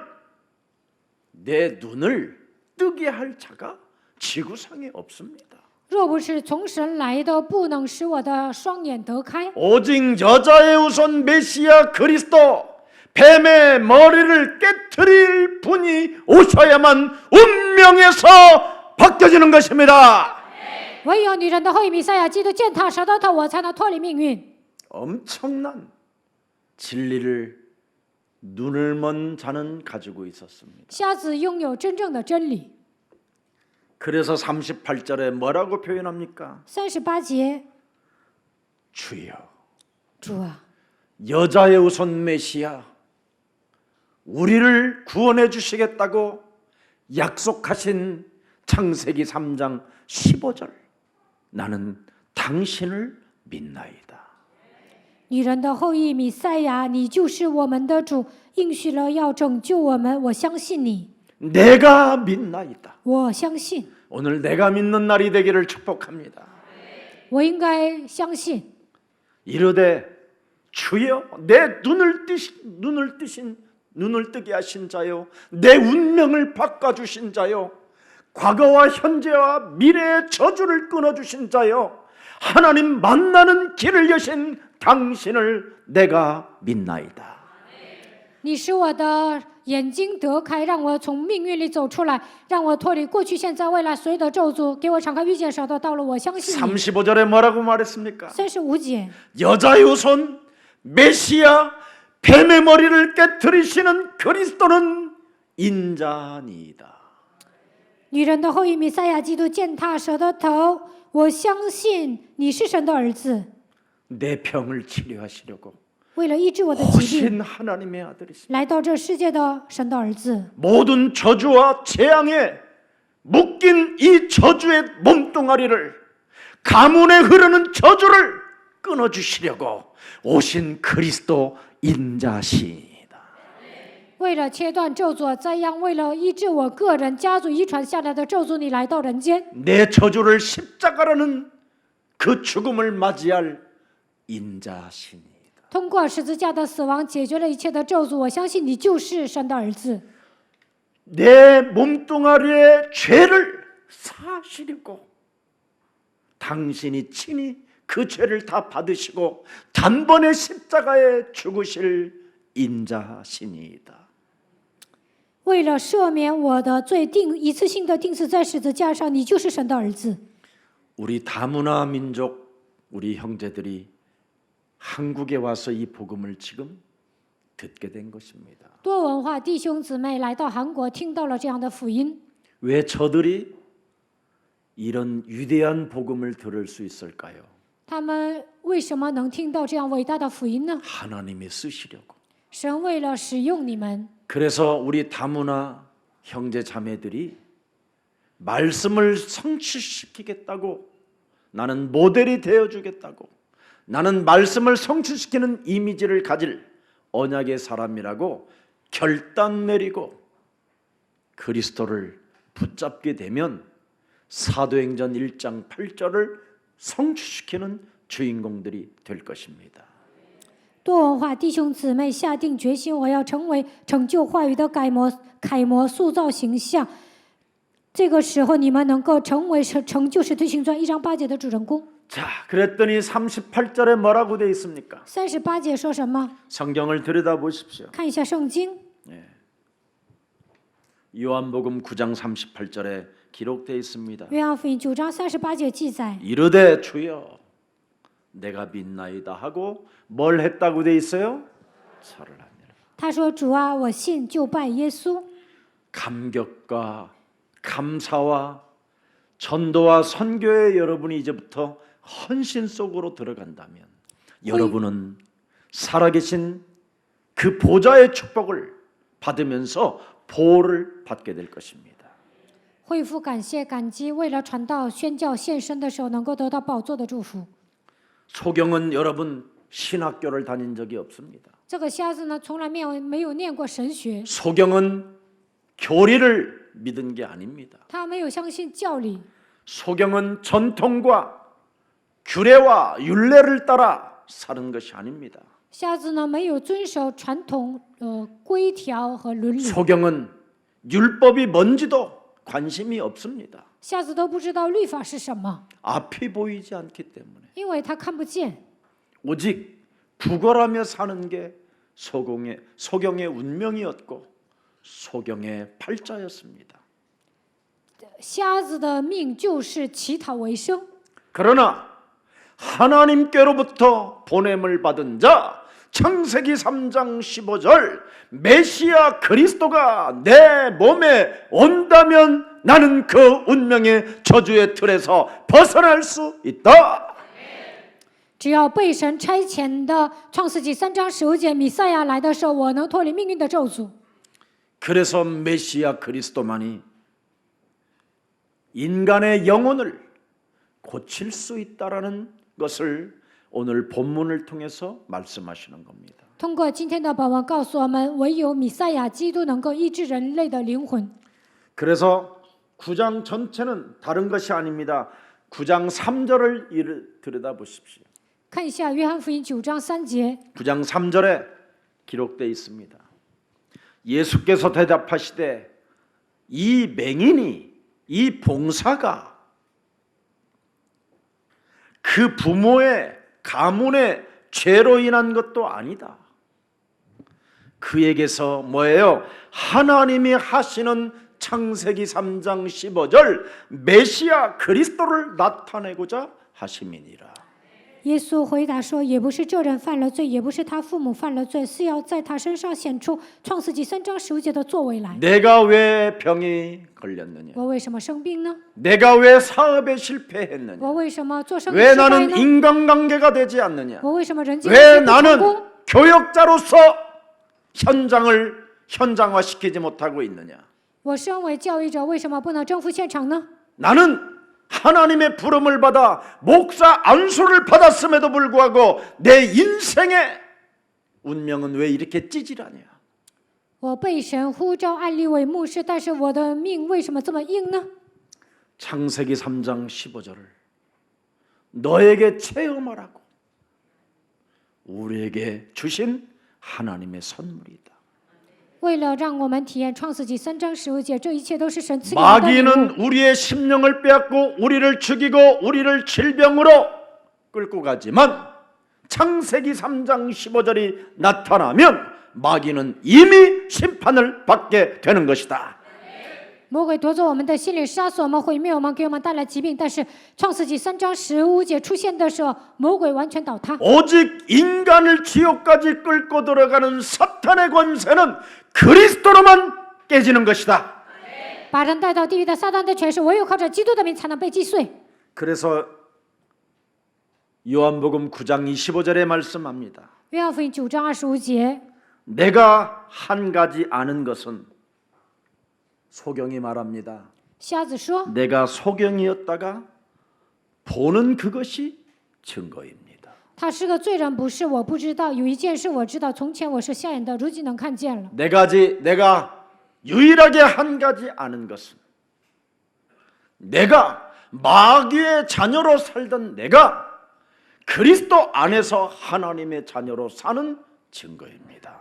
내 눈을 뜨게 할 자가 지구상에 없습니다. 若不是从神来的，不能使我的双眼得开。 오직 여자의 후손 메시아 그리스도 뱀의 머리를 깨트릴 분이 오셔야만 운명에서 바뀌어지는 것입니다. 唯有女人的后裔弥赛亚基督践踏蛇的头，我才能脱离命运。 엄청난 진리를 눈을 먼 자는 가지고 있었습니다. 瞎子拥有真正的真理。 그래서 38절에 뭐라고 표현합니까? 38节， 주여 主啊， 여자의 후손 메시아 우리를 구원해 주시겠다고 약속하신 창세기 3장 15절 나는 당신을 믿나이다. 女人的后裔弥赛亚，你就是我们的主，应许了要拯救我们，我相信你， 내가 믿나이다. 我相信， 오늘 내가 믿는 날이 되기를 축복합니다. 我应该相信。 이르되 주여 내 눈을 뜨게 하신 자요 내 운명을 바꿔 주신 자요 과거와 현재와 미래의 저주를 끊어 주신 자요 하나님 만나는 길을 여신 당신을 내가 믿나이다. 你使我的眼睛得开，让我从命运里走出来，让我脱离过去、现在、未来所有的咒诅，给我敞开遇见神的道路。我相信你。 35절에 뭐라고 말했습니까? 35节， 여자의 후손 메시아 뱀의 머리를 깨뜨리시는 그리스도는 인자니이다. 女人的后裔弥赛亚基督践踏蛇的头，我相信你是神的儿子， 내 병을 치료하시려고 为了医治我的疾病， 오신 하나님의 아들이십니다. 来到这世界的神的儿子。 모든 저주와 재앙에 묶인 이 저주의 몸뚱아리를 가문에 흐르는 저주를 끊어주시려고 오신 그리스도 인자시이다. 为了切断咒诅灾殃，为了医治我个人家族遗传下来的咒诅，你来到人间， 내 저주를 십자가라는 그 죽음을 맞이할 인자시니이다. 通过十字架的死亡解决了一切的咒诅，我相信你就是神的儿子。 내 몸뚱아리의 죄를 사시려고 당신이 친히 그 죄를 다 받으시고 단번에 십자가에 죽으실 인자시니이다. 为了赦免我的罪，一次性的钉死在十字架上，你就是神的儿子。 우리 다문화 민족 우리 형제들이 한국에 와서 이 복음을 지금 듣게 된 것입니다. 多文化弟兄姊妹来到韩国，听到了这样的福音。 왜 저들이 이런 위대한 복음을 들을 수 있을까요? 他们为什么能听到这样伟大的福音呢？ 하나님이 쓰시려고. 神为了使用你们， 그래서 우리 다문화 형제 자매들이 말씀을 성취시키겠다고 나는 모델이 되어주겠다고 나는 말씀을 성취시키는 이미지를 가질 언약의 사람이라고 결단 내리고 그리스도를 붙잡게 되면 사도행전 1장 8절을 성취시키는 주인공들이 될 것입니다. 多文化弟兄姊妹下定决心，我要成为成就话语的楷模，塑造形象。这个时候，你们能够成为成就使徒行传1章8节的主人公。 자, 그랬더니 38절에 뭐라고 되어 있습니까? 38节说什么？ 성경을 들여다보십시오. 看一下圣经， 요한복음 9장 38절에 기록되어 있습니다. 约翰福音9章38节记载： 이르되 주여 내가 믿나이다 하고 뭘 했다고 되어 있어요? 절을 합니다. 他说：“主啊，我信，就拜耶稣。” 감격과 감사와 전도와 선교에 여러분이 이제부터 헌신 속으로 들어간다면 여러분은 살아계신 그 보좌의 축복을 받으면서 보호를 받게 될 것입니다. 恢复感谢感激，为了传道宣教献身的时候，能够得到宝座的祝福。 소경은 여러분 신학교를 다닌 적이 없습니다. 这个瞎子呢，从来没有念过神学， 소경은 교리를 믿은 게 아닙니다. 他没有相信教理。 소경은 전통과 규례와 율례를 따라 사는 것이 아닙니다. 瞎子呢，没有遵守传统规条和伦理。 소경은 율법이 뭔지도 관심이 없습니다. 瞎子都不知道律法是什么， 앞이 보이지 않기 때문에 因为他看不见。 오직 구걸하며 사는 게 소경의 운명이었고 소경의 팔자였습니다. 瞎子的命就是乞讨为生。 그러나 하나님께로부터 보냄을 받은 자 창세기 3장 15절 메시아 그리스도가 내 몸에 온다면 나는 그 운명의 저주의 틀에서 벗어날 수 있다. 只要被神差遣的创世纪3章15节，弥赛亚来的时候，我能脱离命运的咒诅。 그래서 메시아 그리스도만이 인간의 영혼을 고칠 수 있다라는 것을 오늘 본문을 통해서 말씀하시는 겁니다. 通过今天的本文告诉我们，唯有弥赛亚基督能够医治人类的灵魂。 그래서 9장 전체는 다른 것이 아닙니다. 9장 3절을 들여다보십시오. 看一下约翰福音9章3节， 9장 3절에 기록되어 있습니다. 예수께서 대답하시되 이 맹인이 이 봉사가 그 부모의 가문의 죄로 인한 것도 아니다. 그에게서 뭐예요? 하나님이 하시는 창세기 3장 15절 메시아 그리스도를 나타내고자 하심이니라. 耶稣回答说：“也不是这人犯了罪，也不是他父母犯了罪，是要在他身上显出创世纪3章15节的作为来。 내가 왜 병이 걸렸느냐? 我为什么生病呢？ 내가 왜 사업에 실패했느냐? 我为什么做生意 왜 失败 나는 呢？ 인간관계가 되지 않느냐? 我为什么人际 왜 关系不成 나는 功？ 교역자로서 현장을 현장화시키지 못하고 있느냐? 我身为教育者，为什么不能征服现场呢？ 나는 하나님의 부름을 받아 목사 안수를 받았음에도 불구하고 내 인생의 운명은 왜 이렇게 찌질하냐? 我被神呼召按立为牧师，但是我的命为什么这么硬呢？ 창세기 3장 15절을 너에게 체험하라고 우리에게 주신 하나님의 선물이다. 为了让我们体验创世纪3章15节，这一切都是神赐给我们的礼物。 마귀는 우리의 심령을 빼앗고 우리를 죽이고 우리를 질병으로 끌고 가지만 창세기 3장 15절이 나타나면 마귀는 이미 심판을 받게 되는 것이다. 魔鬼夺走我们的心灵，杀死我们，毁灭我们，给我们带来疾病。但是创世纪3章15节出现的时候，魔鬼完全倒塌。 오직 인간을 지옥까지 끌고 들어가는 사탄의 권세는 그리스도로만 깨지는 것이다. 把人带到地狱的撒旦的权势，唯有靠着基督的名才能被击碎。 그래서 요한복음 9장 25절에 말씀합니다. 约翰福音9章25节， 내가 한 가지 아는 것은 소경이 말합니다. 瞎子说 내가 소경이었다가 보는 그것이 증거입니다. 他是个罪人，不是我不知道。有一件事我知道，从前我是瞎眼的，如今能看见了。 내가 유일하게 한 가지 아는 것은 내가 마귀의 자녀로 살던 내가 그리스도 안에서 하나님의 자녀로 사는 증거입니다.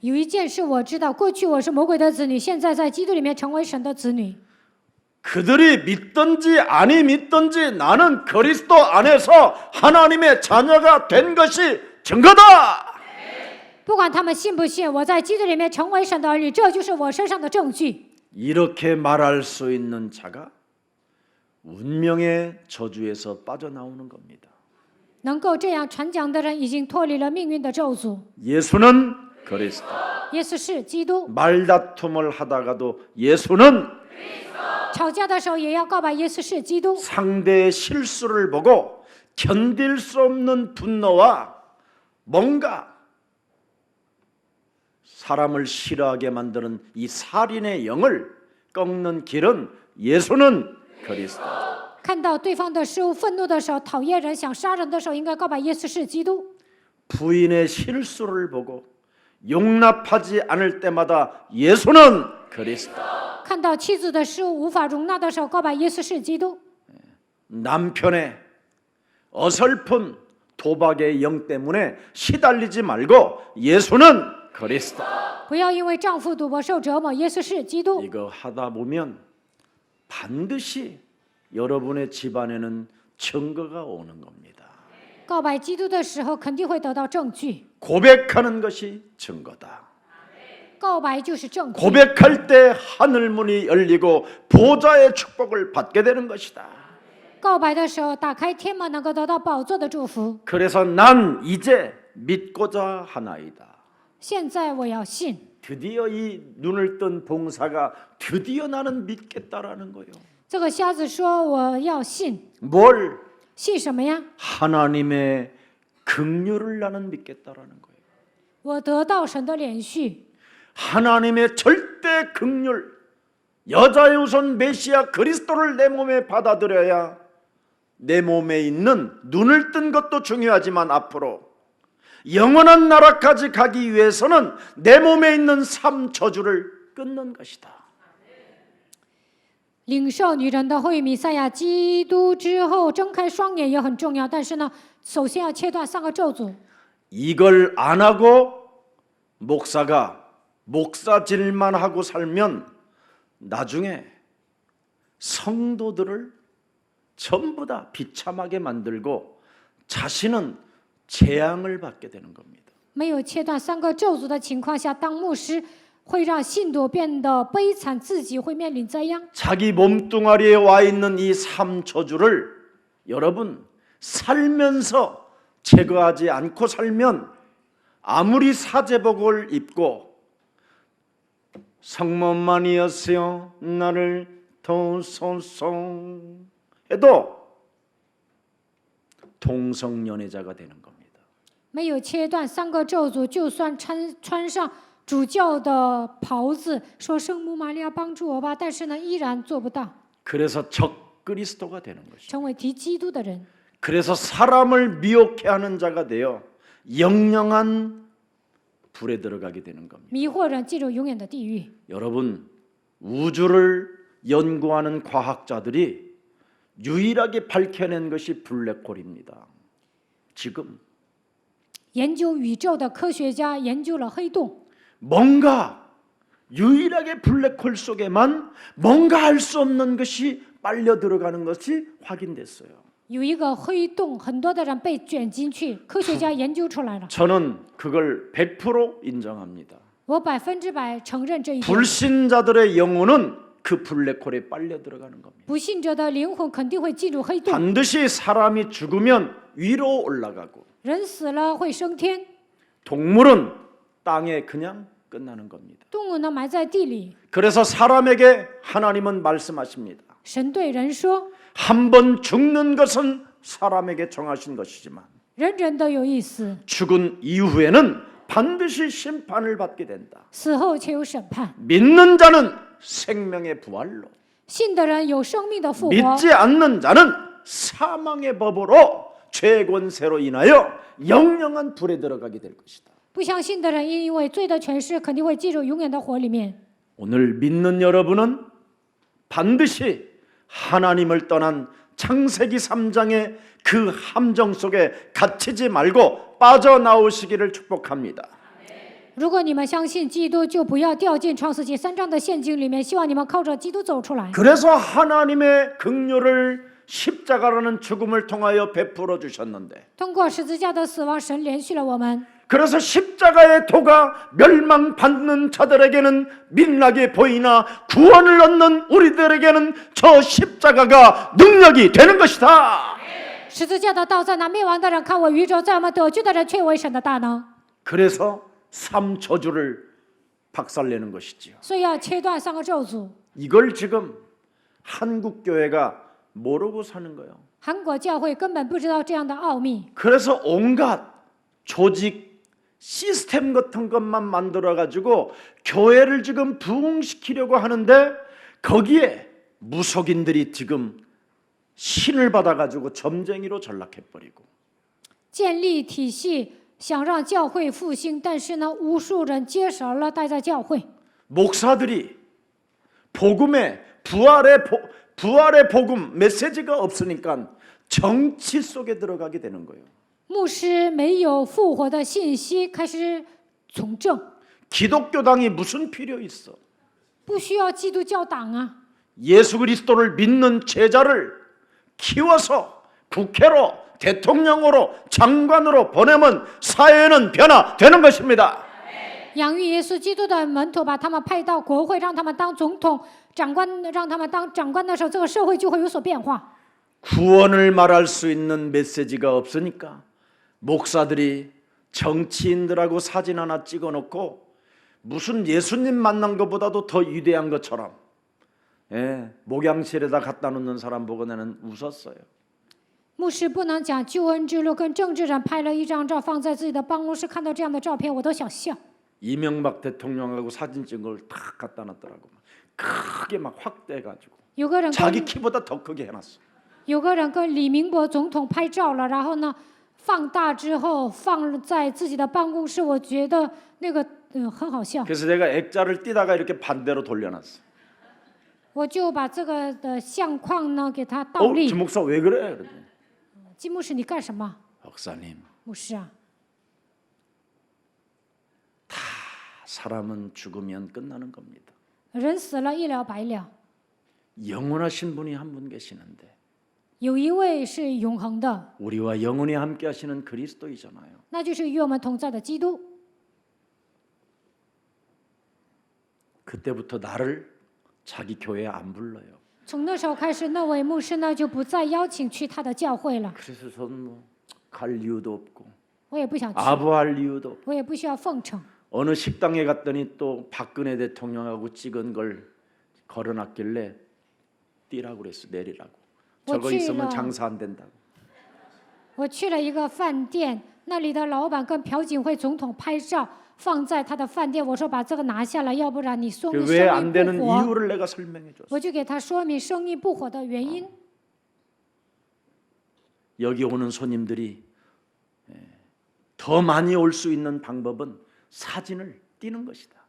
有一件事我知道，过去我是魔鬼的子女，现在在基督里面成为神的子女。 그들이 믿든지 아니 믿든지 나는 그리스도 안에서 하나님의 자녀가 된 것이 증거다. 不管他们信不信，我在基督里面成为神的儿女，这就是我身上的证据。 이렇게 말할 수 있는 자가 운명의 저주에서 빠져나오는 겁니다. 能够这样传讲的人，已经脱离了命运的咒诅。 예수는 그리스도. 耶稣是基督， 말다툼을 하다가도 예수는 吵架的时候也要告白耶稣是基督。 상대의 실수를 보고 견딜 수 없는 분노와 뭔가 사람을 싫어하게 만드는 이 살인의 영을 꺾는 길은 예수는 그리스도. 看到对方的失误、愤怒的时候，讨厌人、想杀人的时候，应该告白耶稣是基督。 부인의 실수를 보고 용납하지 않을 때마다 예수는 그리스도. 看到妻子的失误无法容纳的时候，告白耶稣是基督。 남편의 어설픈 도박의 영 때문에 시달리지 말고 예수는 그리스도. 不要因为丈夫赌博受折磨，耶稣是基督。 이거 하다 보면 반드시 여러분의 집안에는 증거가 오는 겁니다. 告白基督的时候，肯定会得到证据。 고백하는 것이 증거다. 告白就是证据。 고백할 때 하늘 문이 열리고 보좌의 축복을 받게 되는 것이다. 告白的时候，打开天门，能够得到宝座的祝福。 그래서 난 이제 믿고자 하나이다. 现在我要信。 드디어 이 눈을 뜬 봉사가 드디어 나는 믿겠다라는 거예요. 这个瞎子说：“我要信， 뭘? 信什么呀？ 하나님의 긍휼을 나는 믿겠다라는 거예요. 我得到神的连续， 하나님의 절대 긍휼, 여자의 우선 메시아 그리스도를 내 몸에 받아들여야 내 몸에 있는 눈을 뜬 것도 중요하지만 앞으로 영원한 나라까지 가기 위해서는 내 몸에 있는 삶 저주를 끊는 것이다. 领受女人的会弥赛亚基督之后，睁开双眼也很重要。但是呢，首先要切断3个咒诅。 이걸 안 하고 목사가 목사질만 하고 살면 나중에 성도들을 전부 다 비참하게 만들고 자신은 재앙을 받게 되는 겁니다. 没有切断3个咒诅的情况下，当牧师会让信徒变得悲惨，自己会面临灾殃。 자기 몸뚱아리에 와 있는 이 삶 저주를 여러분 살면서 제거하지 않고 살면 아무리 사제복을 입고 성모만이었어요 나를 도우소서 해도 동성연애자가 되는 겁니다. 没有切断3个咒诅，就算穿上主教的袍子，说圣母玛利亚帮助我吧，但是呢，依然做不到， 그래서 적그리스도가 되는 것이죠. 成为敌基督的人。 그래서 사람을 미혹해 하는 자가 되어 영영한 불에 들어가게 되는 겁니다. 迷惑人进入永远的地狱。 여러분 우주를 연구하는 과학자들이 유일하게 밝혀낸 것이 블랙홀입니다. 지금 研究宇宙的科学家研究了黑洞， 뭔가 유일하게 블랙홀 속에만 뭔가 알 수 없는 것이 빨려 들어가는 것이 확인됐어요. 有一个黑洞，很多的人被卷进去，科学家研究出来了。 저는 그걸 100% 인정합니다. 我100%承认这一点。 불신자들의 영혼은 그 블랙홀에 빨려 들어가는 겁니다. 不信者的灵魂肯定会进入黑洞， 반드시 사람이 죽으면 위로 올라가고 人死了会升天， 동물은 땅에 그냥 끝나는 겁니다. 动物呢埋在地里。 그래서 사람에게 하나님은 말씀하십니다. 神对人说 한 번 죽는 것은 사람에게 정하신 것이지만 人人都有一死， 죽은 이후에는 반드시 심판을 받게 된다. 死后且有审判。 믿는 자는 생명의 부활로, 信的人有生命的复活， 믿지 않는 자는 사망의 법으로 죄 권세로 인하여 영영한 불에 들어가게 될 것이다. 不相信的人因为罪的权势，肯定会进入永远的火里面。 오늘 믿는 여러분은 반드시 하나님을 떠난 창세기 3장의 그 함정 속에 갇히지 말고 빠져나오시기를 축복합니다. 如果你们相信基督，就不要掉进创世纪3章的陷阱里面。希望你们靠着基督走出来。 그래서 하나님의 긍휼을 십자가라는 죽음을 통하여 베풀어 주셨는데, 通过十字架的死亡，神连续了我们。 그래서 십자가의 도가 멸망받는 자들에게는 민낯이 보이나 구원을 얻는 우리들에게는 저 십자가가 능력이 되는 것이다. 十字架的道在那灭亡的人看为愚拙，在我们得救的人却为神的大能。 그래서 삼저주를 박살내는 것이지요. 所以要切断3个咒诅。 이걸 지금 한국 교회가 모르고 사는 거예요. 韩国教会根本不知道这样的奥秘， 그래서 온갖 조직 시스템 같은 것만 만들어 가지고 교회를 지금 부흥시키려고 하는데 거기에 무속인들이 지금 신을 받아 가지고 점쟁이로 전락해 버리고 建立体系，想让教会复兴，但是呢，无数人接手了，待在教会。 목사들이 복음의 부활의 복음 메시지가 없으니까 정치 속에 들어가게 되는 거예요. 牧师没有复活的信息，开始从政， 기독교당이 무슨 필요 있어? 不需要基督教党啊！ 예수 그리스도를 믿는 제자를 키워서 국회로 대통령으로 장관으로 보내면 사회는 변화되는 것입니다. 养育耶稣基督的门徒，把他们派到国会，让他们当总统、长官，让他们当长官的时候，这个社会就会有所变化。 구원을 말할 수 있는 메시지가 없으니까 목사들이 정치인들하고 사진 하나 찍어놓고 무슨 예수님 만난 것보다도 더 위대한 것처럼 목양실에다 갖다 놓는 사람 보고 나는 웃었어요. 牧师不能讲救恩之路，跟政治人拍了一张照放在自己的办公室，看到这样的照片，我都想笑。 이명박 대통령하고 사진 찍은 걸 탁 갖다 놨더라고. 크게 막 확대해가지고 有个人 자기 跟 키보다 더 크게 해놨어. 有个人跟李明博总统拍照了，然后呢放大之后放在自己的办公室，我觉得那个很好笑。 그래서 내가 액자를 띄다가 이렇게 반대로 돌려놨어. 我就把这个的相框呢给他倒立。 김 목사 왜 그래? 그러더니 金牧师，你干什么？ 목사님 牧师啊， 사람은 죽으면 끝나는 겁니다. 人死了，一了百了。 영원하신 분이 한 분 계시는데 有一位是永恒的， 우리와 영원히 함께 하시는 그리스도이잖아요. 那就是与我们同在的基督。 그때부터 나를 자기 교회에 안 불러요. 从那时候开始，那位牧师呢就不再邀请去他的教会了。 그래서 저는 뭐 갈 이유도 없고 我也不想去， 아부할 이유도 없고 我也不需要奉承。 어느 식당에 갔더니 또 박근혜 대통령하고 찍은 걸 걸어놨길래 뛰라고 그랬어. 내리라고. 저거 있으면 장사 안 된다고. 我去了一个饭店，那里的老板跟朴槿惠总统拍照，放在他的饭店。我说把这个拿下来，要不然你生意 왜 안 不 되는 火。 이유를 내가 설명해 줬어. 我就给他说明生意不火的原因。 여기 오는 손님들이 더 많이 올 수 있는 방법은 사진을 띄는 것이다.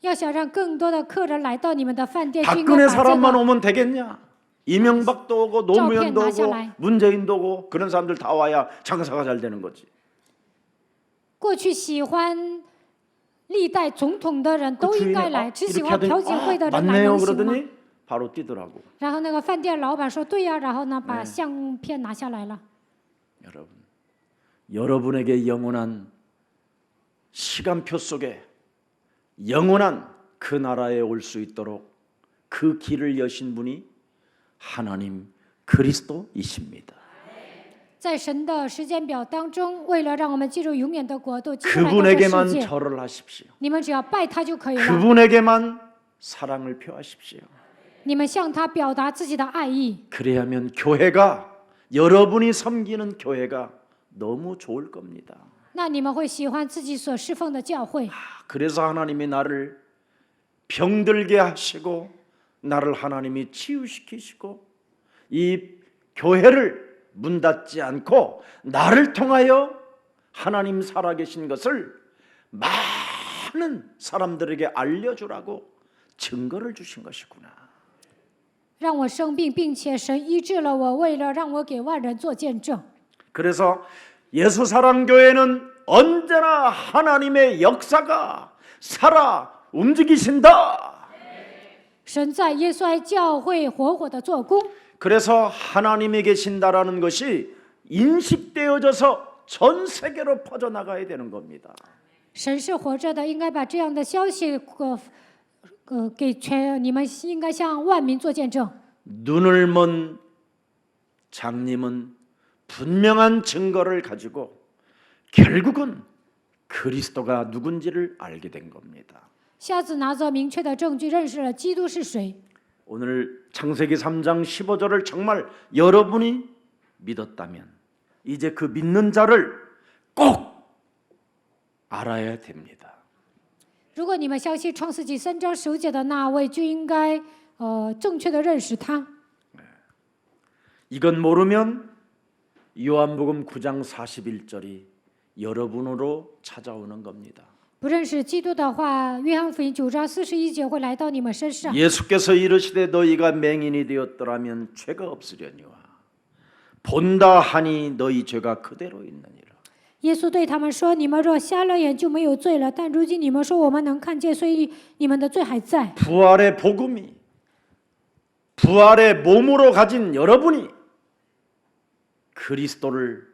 要想让更多的客人来到你们的饭店，就应该 박근혜 把这 사람만 个 오면 되겠냐? 이명박도 오고 노무현도 오고照片拿下来。 문재인도 오고 그런 사람들 다 와야 장사가 잘 되는 거지. 过去喜欢历代总统的人 그 都应 주인이 该来，只喜 이렇게 欢 하더니 朴槿惠的人来 맞네요 能行吗？ 그러더니 바로 뛰더라고. 然后那个饭店老板说对呀，然后呢把相片拿下来了。 여러분, 여러분에게 영원한 시간표 속에 영원한 그 나라에 올 수 있도록 그 길을 여신 분이 하나님 그리스도이십니다. 在神的时间表当中，为了让我们进入永远的国度，进入来到这 그분에게만 世界， 절을 하십시오. 你们只要拜他就可以了。 그분에게만 사랑을 표하십시오. 你们向他表达自己的爱意， 그래야면 교회가 여러분이 섬기는 교회가 너무 좋을 겁니다. 那你们会喜欢自己所侍奉的教会。 그래서 하나님이 나를 병들게 하시고 나를 하나님이 치유시키시고 이 교회를 문 닫지 않고 나를 통하여 하나님 살아계신 것을 많은 사람들에게 알려주라고 증거를 주신 것이구나. 让我生病，并且神医治了我，为了让我给万人做见证。 그래서 예수사랑교회는 언제나 하나님의 역사가 살아 움직이신다. 神在耶稣爱教会活活的做工， 그래서 하나님이 계신다라는 것이 인식되어져서 전 세계로 퍼져나가야 되는 겁니다. 神是活着的，应该把这样的消息给全你们，应该向万民做见证。 눈을 먼 장님은 분명한 증거를 가지고 결국은 그리스도가 누군지를 알게 된 겁니다. 瞎子拿着明确的证据，认识了基督是谁。 오늘 창세기 3장 15절을 정말 여러분이 믿었다면 이제 그 믿는 자를 꼭 알아야 됩니다. 如果你们相信创世纪3章15节的那位，就应该正确的认识他。 이건 모르면 요한복음 9장 41절이 여러분으로 찾아오는 겁니다. 不认识基督的话，约翰福音9章41节会来到你们身上。 예수께서 이르시되 너희가 맹인이 되었더라면 죄가 없으려니와 본다 하니 너희 죄가 그대로 있느니라. 耶稣对他们说：“你们若瞎了眼，就没有罪了。但如今你们说我们能看见，所以你们的罪还在。” 부활의 복음이 부활의 몸으로 가진 여러분이 그리스도를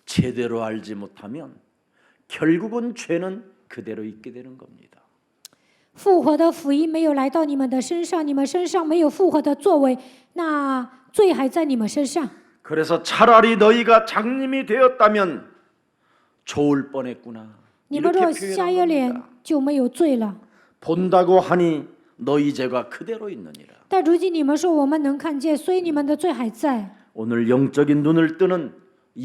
제대로 알지 못하면 결국은 죄는 그대로 있게 되는 겁니다. 复活的福音没有来到你们的身上，你们身上没有复活的作为，那罪还在你们身上。 그래서 차라리 너희가 장님이 되었다면 좋을 뻔했구나. 你们 이렇게 若瞎了 표현한 眼 겁니다. ，就没有罪了。 본다고 하니 너희 죄가 그대로 있느니라. 但如今你们说我们能看见，所以你们的罪还在。 오늘 영적인 눈을 뜨는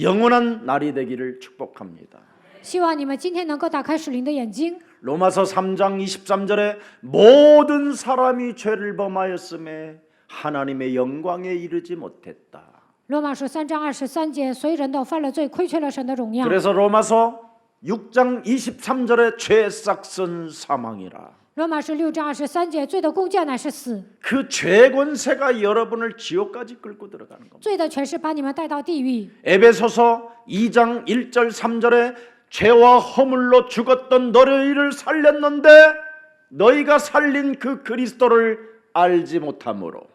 영원한 날이 되기를 축복합니다. 希望你们今天能够打开属灵的眼睛。 로마서 3장 23절에 모든 사람이 죄를 범하였음에 하나님의 영광에 이르지 못했다. 罗马书3章23节，所有人都犯了罪，亏缺了神的荣耀。 그래서 로마서 6장 23절에 죄 싹슨 사망이라. 罗马书6章23节，罪的工价乃是死， 그 죄 권세가 여러분을 지옥까지 끌고 들어가는 겁니다. 罪的权势把你们带到地狱。 에베소서 2장 1절 3절에 죄와 허물로 죽었던 너희를 살렸는데 너희가 살린 그 그리스도를 알지 못함으로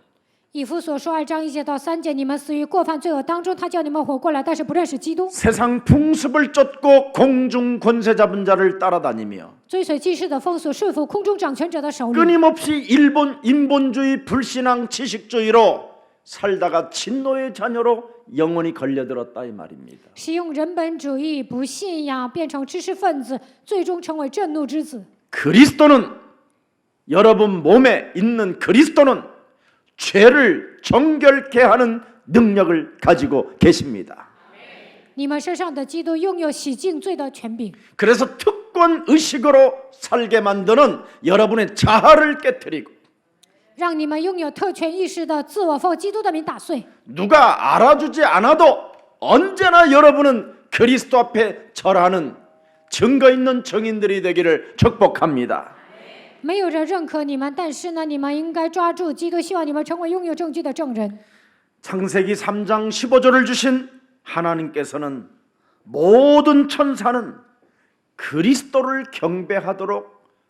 以弗所说2章1节到3节，你们死于过犯罪恶当中，他叫你们活过来，但是不认识基督， 세상 풍습을 쫓고 공중 권세 잡은 자를 따라다니며 追随今世的风俗，顺服空中掌权者的手里， 끊임없이 인본주의 불신앙 지식주의로 살다가 진노의 자녀로 영원히 걸려들었다 이 말입니다. 使用人本主义、不信仰，变成知识分子，最终成为震怒之子。 그리스도는 여러분 몸에 있는 그리스도는 죄를 정결케 하는 능력을 가지고 계십니다. 你们身上的基督拥有洗净罪的权柄， 그래서 특권 의식으로 살게 만드는 여러분의 자아를 깨뜨리고 让你们拥有特权意识的自我奉基督的名打碎。 누가 알아주지 않아도 언제나 여러분은 그리스도 앞에 절하는 증거 있는 증인들이 되기를 축복합니다. 没有人认可你们，但是呢，你们应该抓住基督，希望你们成为拥有证据的证人。 창세기 3장 15절을 주신 하나님께서는 모든 천사는 그리스도를 경배하도록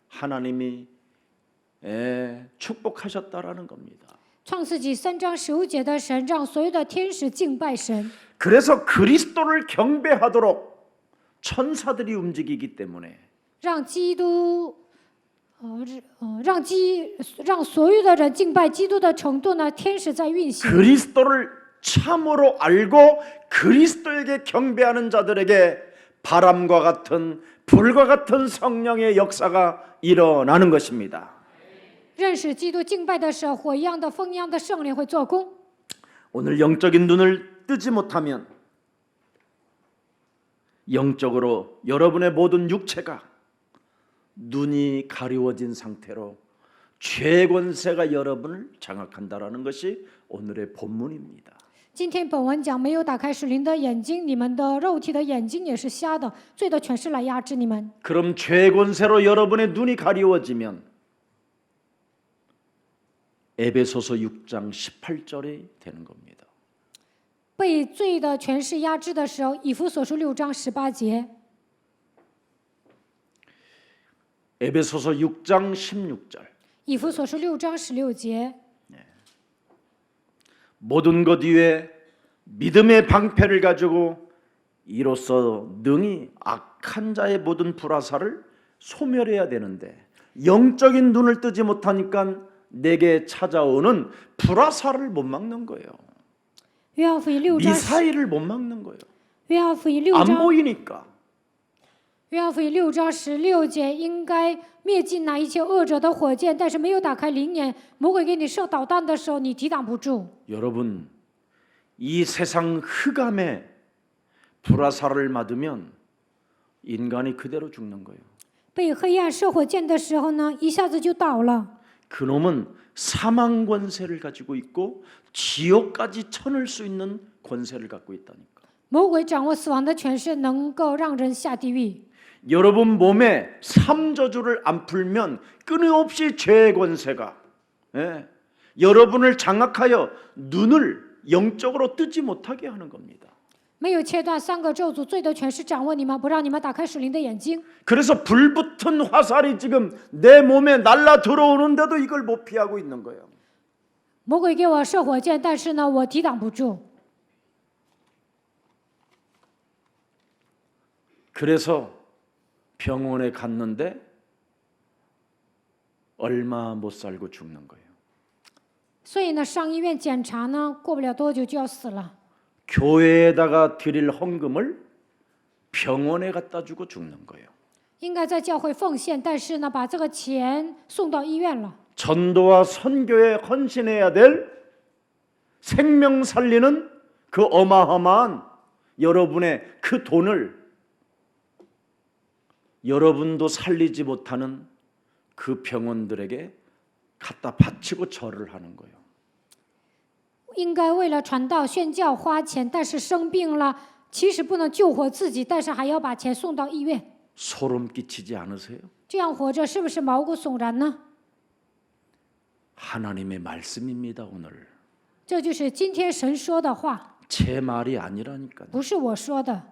하나님이 축복하셨다라는 겁니다. 创世纪3章15节的神让所有的天使敬拜神， 그래서 그리스도를 경배하도록 천사들이 움직이기 때문에 让基督，让所有的人敬拜基督的程度呢，天使在运行。 그리스도를 참으로 알고 그리스도에게 경배하는 자들에게 바람과 같은 불과 같은 성령의 역사가 일어나는 것입니다. 认识基督敬拜的时候，火一样的、风一样的圣灵会做工。 오늘 영적인 눈을 뜨지 못하면 영적으로 여러분의 모든 육체가 눈이 가리워진 상태로 죄의 권세가 여러분을 장악한다라는 것이 오늘의 본문입니다. 今天本文讲没有打开属灵的眼睛，你们的肉体的眼睛也是瞎的，罪的权势来压制你们。 그럼 죄의 권세로 여러분의 눈이 가리워지면 에베소서 6장 18절이 되는 겁니다. 被罪的权势压制的时候，以弗所书6章18节， 에베소서 6장 16절. 以弗所书6章16节， 모든 것 위에 믿음의 방패를 가지고 이로써 능히 악한 자의 모든 불화살을 소멸해야 되는데 영적인 눈을 뜨지 못하니까 내게 찾아오는 불화살을 못 막는 거예요. 约翰福音6章， 미사일을 못 막는 거예요. 约翰福音6 안 章， 보이니까. 约翰福音6章16节，应该灭尽那一切恶者的火箭，但是没有打开灵眼，魔鬼给你射导弹的时候，你抵挡不住。 여러분, 이 세상 흑암에 불화살을 맞으면 인간이 그대로 죽는 거예요. 被黑暗射火箭的时候呢，一下子就倒了。 그놈은 사망 권세를 가지고 있고 지옥까지 쳐넣을 수 있는 권세를 갖고 있다니까. 魔鬼掌握死亡的权势，能够让人下地狱。 여러분 몸에 삼저주를 안 풀면 끊임없이 죄의 권세가 여러분을 장악하여 눈을 영적으로 뜨지 못하게 하는 겁니다. 没有切断3个咒诅，罪的权势掌握你们，不让你们打开属灵的眼睛。 그래서 불붙은 화살이 지금 내 몸에 날라 들어오는데도 이걸 못 피하고 있는 거예요. 魔鬼给我射火箭，但是呢，我抵挡不住。 그래서 병원에 갔는데 얼마 못 살고 죽는 거예요. 所以呢，上医院检查呢，过不了多久就要死了。 교회에다가 드릴 헌금을 병원에 갖다 주고 죽는 거예요. 应该在教会奉献，但是呢，把这个钱送到医院了。 전도와 선교에 헌신해야 될 생명 살리는 그 어마어마한 여러분의 그 돈을 여러분도 살리지 못하는 그 병원들에게 갖다 바치고 절을 하는 거예요. 应该为了传道宣教花钱，但是生病了，其实不能救活自己，但是还要把钱送到医院。 소름 끼치지 않으세요? 这样活着是不是毛骨悚然呢？ 하나님의 말씀입니다. 오늘 这就是今天神说的话， 제 말이 아니라니까요. 不是我说的。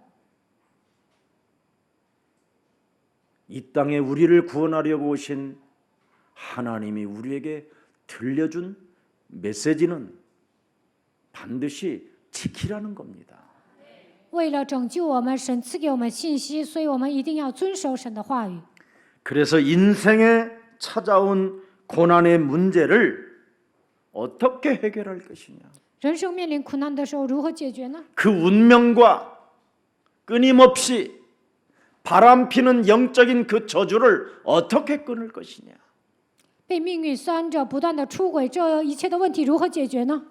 이 땅에 우리를 구원하려고 오신 하나님이 우리에게 들려준 메시지는 반드시 지키라는 겁니다. 为了拯救我们，神赐给我们信息，所以我们一定要遵守神的话语。 그래서 인생에 찾아온 고난의 문제를 어떻게 해결할 것이냐. 人生面临苦难的时候，如何解决呢？ 그 운명과 끊임없이 바람피는 영적인 그 저주를 어떻게 끊을 것이냐. 被命运拴着，不断的出轨，这一切的问题如何解决呢？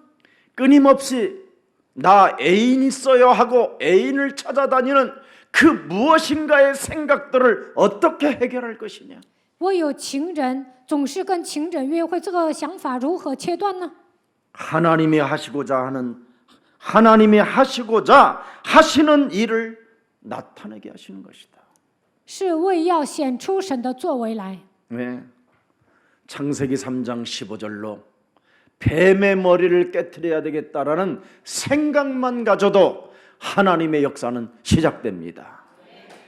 끊임없이 나 애인 있어요 하고 애인을 찾아다니는 그 무엇인가의 생각들을 어떻게 해결할 것이냐. 我有情人，总是跟情人约会，这个想法如何切断呢？ 하나님이 하시고자 하시는 일을 나타내게 하시는 것이다. 是为要显出神的作为来。 네. 창세기 3장 15절로 뱀의 머리를 깨트려야 되겠다라는 생각만 가져도 하나님의 역사는 시작됩니다.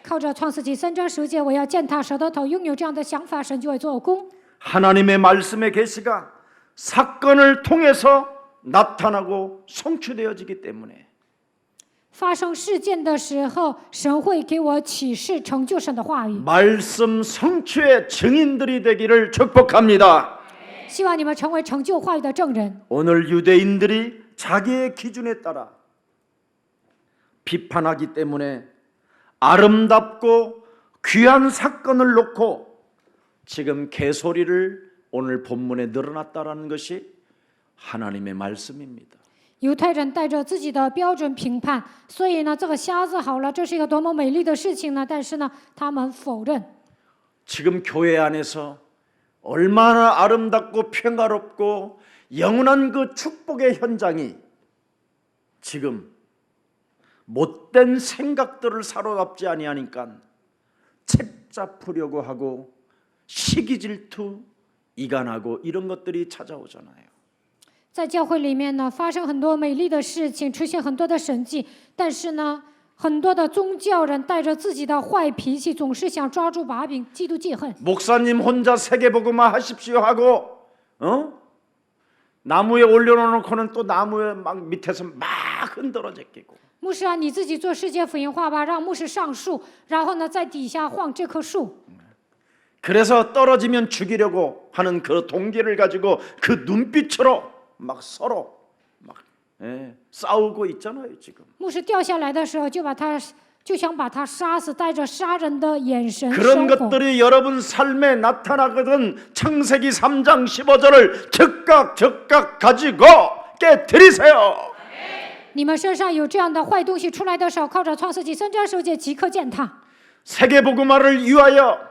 靠着创世纪3章10节，我要践踏蛇的头，拥有这样的想法，神就会做工。 하나님의 말씀의 계시가 사건을 통해서 나타나고 성취되어지기 때문에 发生事件的时候，神会给我启示，成就神的话语。 말씀 성취의 증인들이 되기를 축복합니다. 希望你们成为成就话语的证人。 오늘 유대인들이 자기의 기준에 따라 비판하기 때문에 아름답고 귀한 사건을 놓고 지금 개소리를 오늘 본문에 늘어났다라는 것이 하나님의 말씀입니다. 犹太人带着自己的标准评判，所以呢，这个瞎子好了，这是一个多么美丽的事情呢？但是呢，他们否认。 지금 교회 안에서 얼마나 아름답고 평화롭고 영원한 그 축복의 현장이 지금 못된 생각들을 사로잡지 아니하니까 책 잡으려고 하고 시기 질투, 이간하고 이런 것들이 찾아오잖아요. 在教会里面呢，发生很多美丽的事情，出现很多的神迹，但是呢，很多的宗教人带着自己的坏脾气，总是想抓住把柄，嫉妒记恨。 목사님 혼자 세계복음화 하십시오 하고 나무에 올려놓고는 또 나무에 막 밑에서 막 흔들어 제끼고 牧师啊，你自己做世界福音化吧，让牧师上树，然后呢，在底下晃这棵树。 그래서 떨어지면 죽이려고 하는 그 동기를 가지고 그 눈빛으로 막 서로 막 싸우고 있잖아요 지금. 牧师掉下来的时候，就想把他杀死，带着杀人的眼神 그런 生活。 것들이 여러분 삶에 나타나거든 창세기 3장 15절을 즉각 가지고 깨트리세요. 你们身上有这样的坏东西出来的时候，靠着创世纪3章10节即刻践踏。 세계복음화를 위하여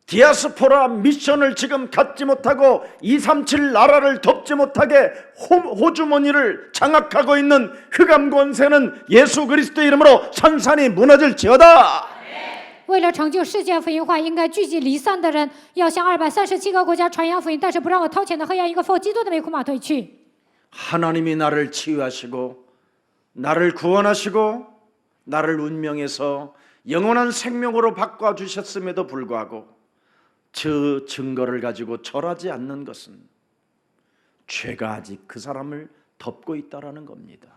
디아스포라 미션을 지금 갖지 못하고 237 나라를 덮지 못하게 호주머니를 장악하고 있는 흑암 권세는 예수 그리스도의 이름으로 산산이 무너질지어다. 为了成就世界福音化，应该聚集离散的人，要向237个国家传扬福音，但是不让我掏钱的黑暗，应该奉基督的名马退去。 하나님이 나를 치유하시고 나를 구원하시고 나를 운명에서 영원한 생명으로 바꿔주셨음에도 불구하고 저 증거를 가지고 절하지 않는 것은 죄가 아직 그 사람을 덮고 있다라는 겁니다.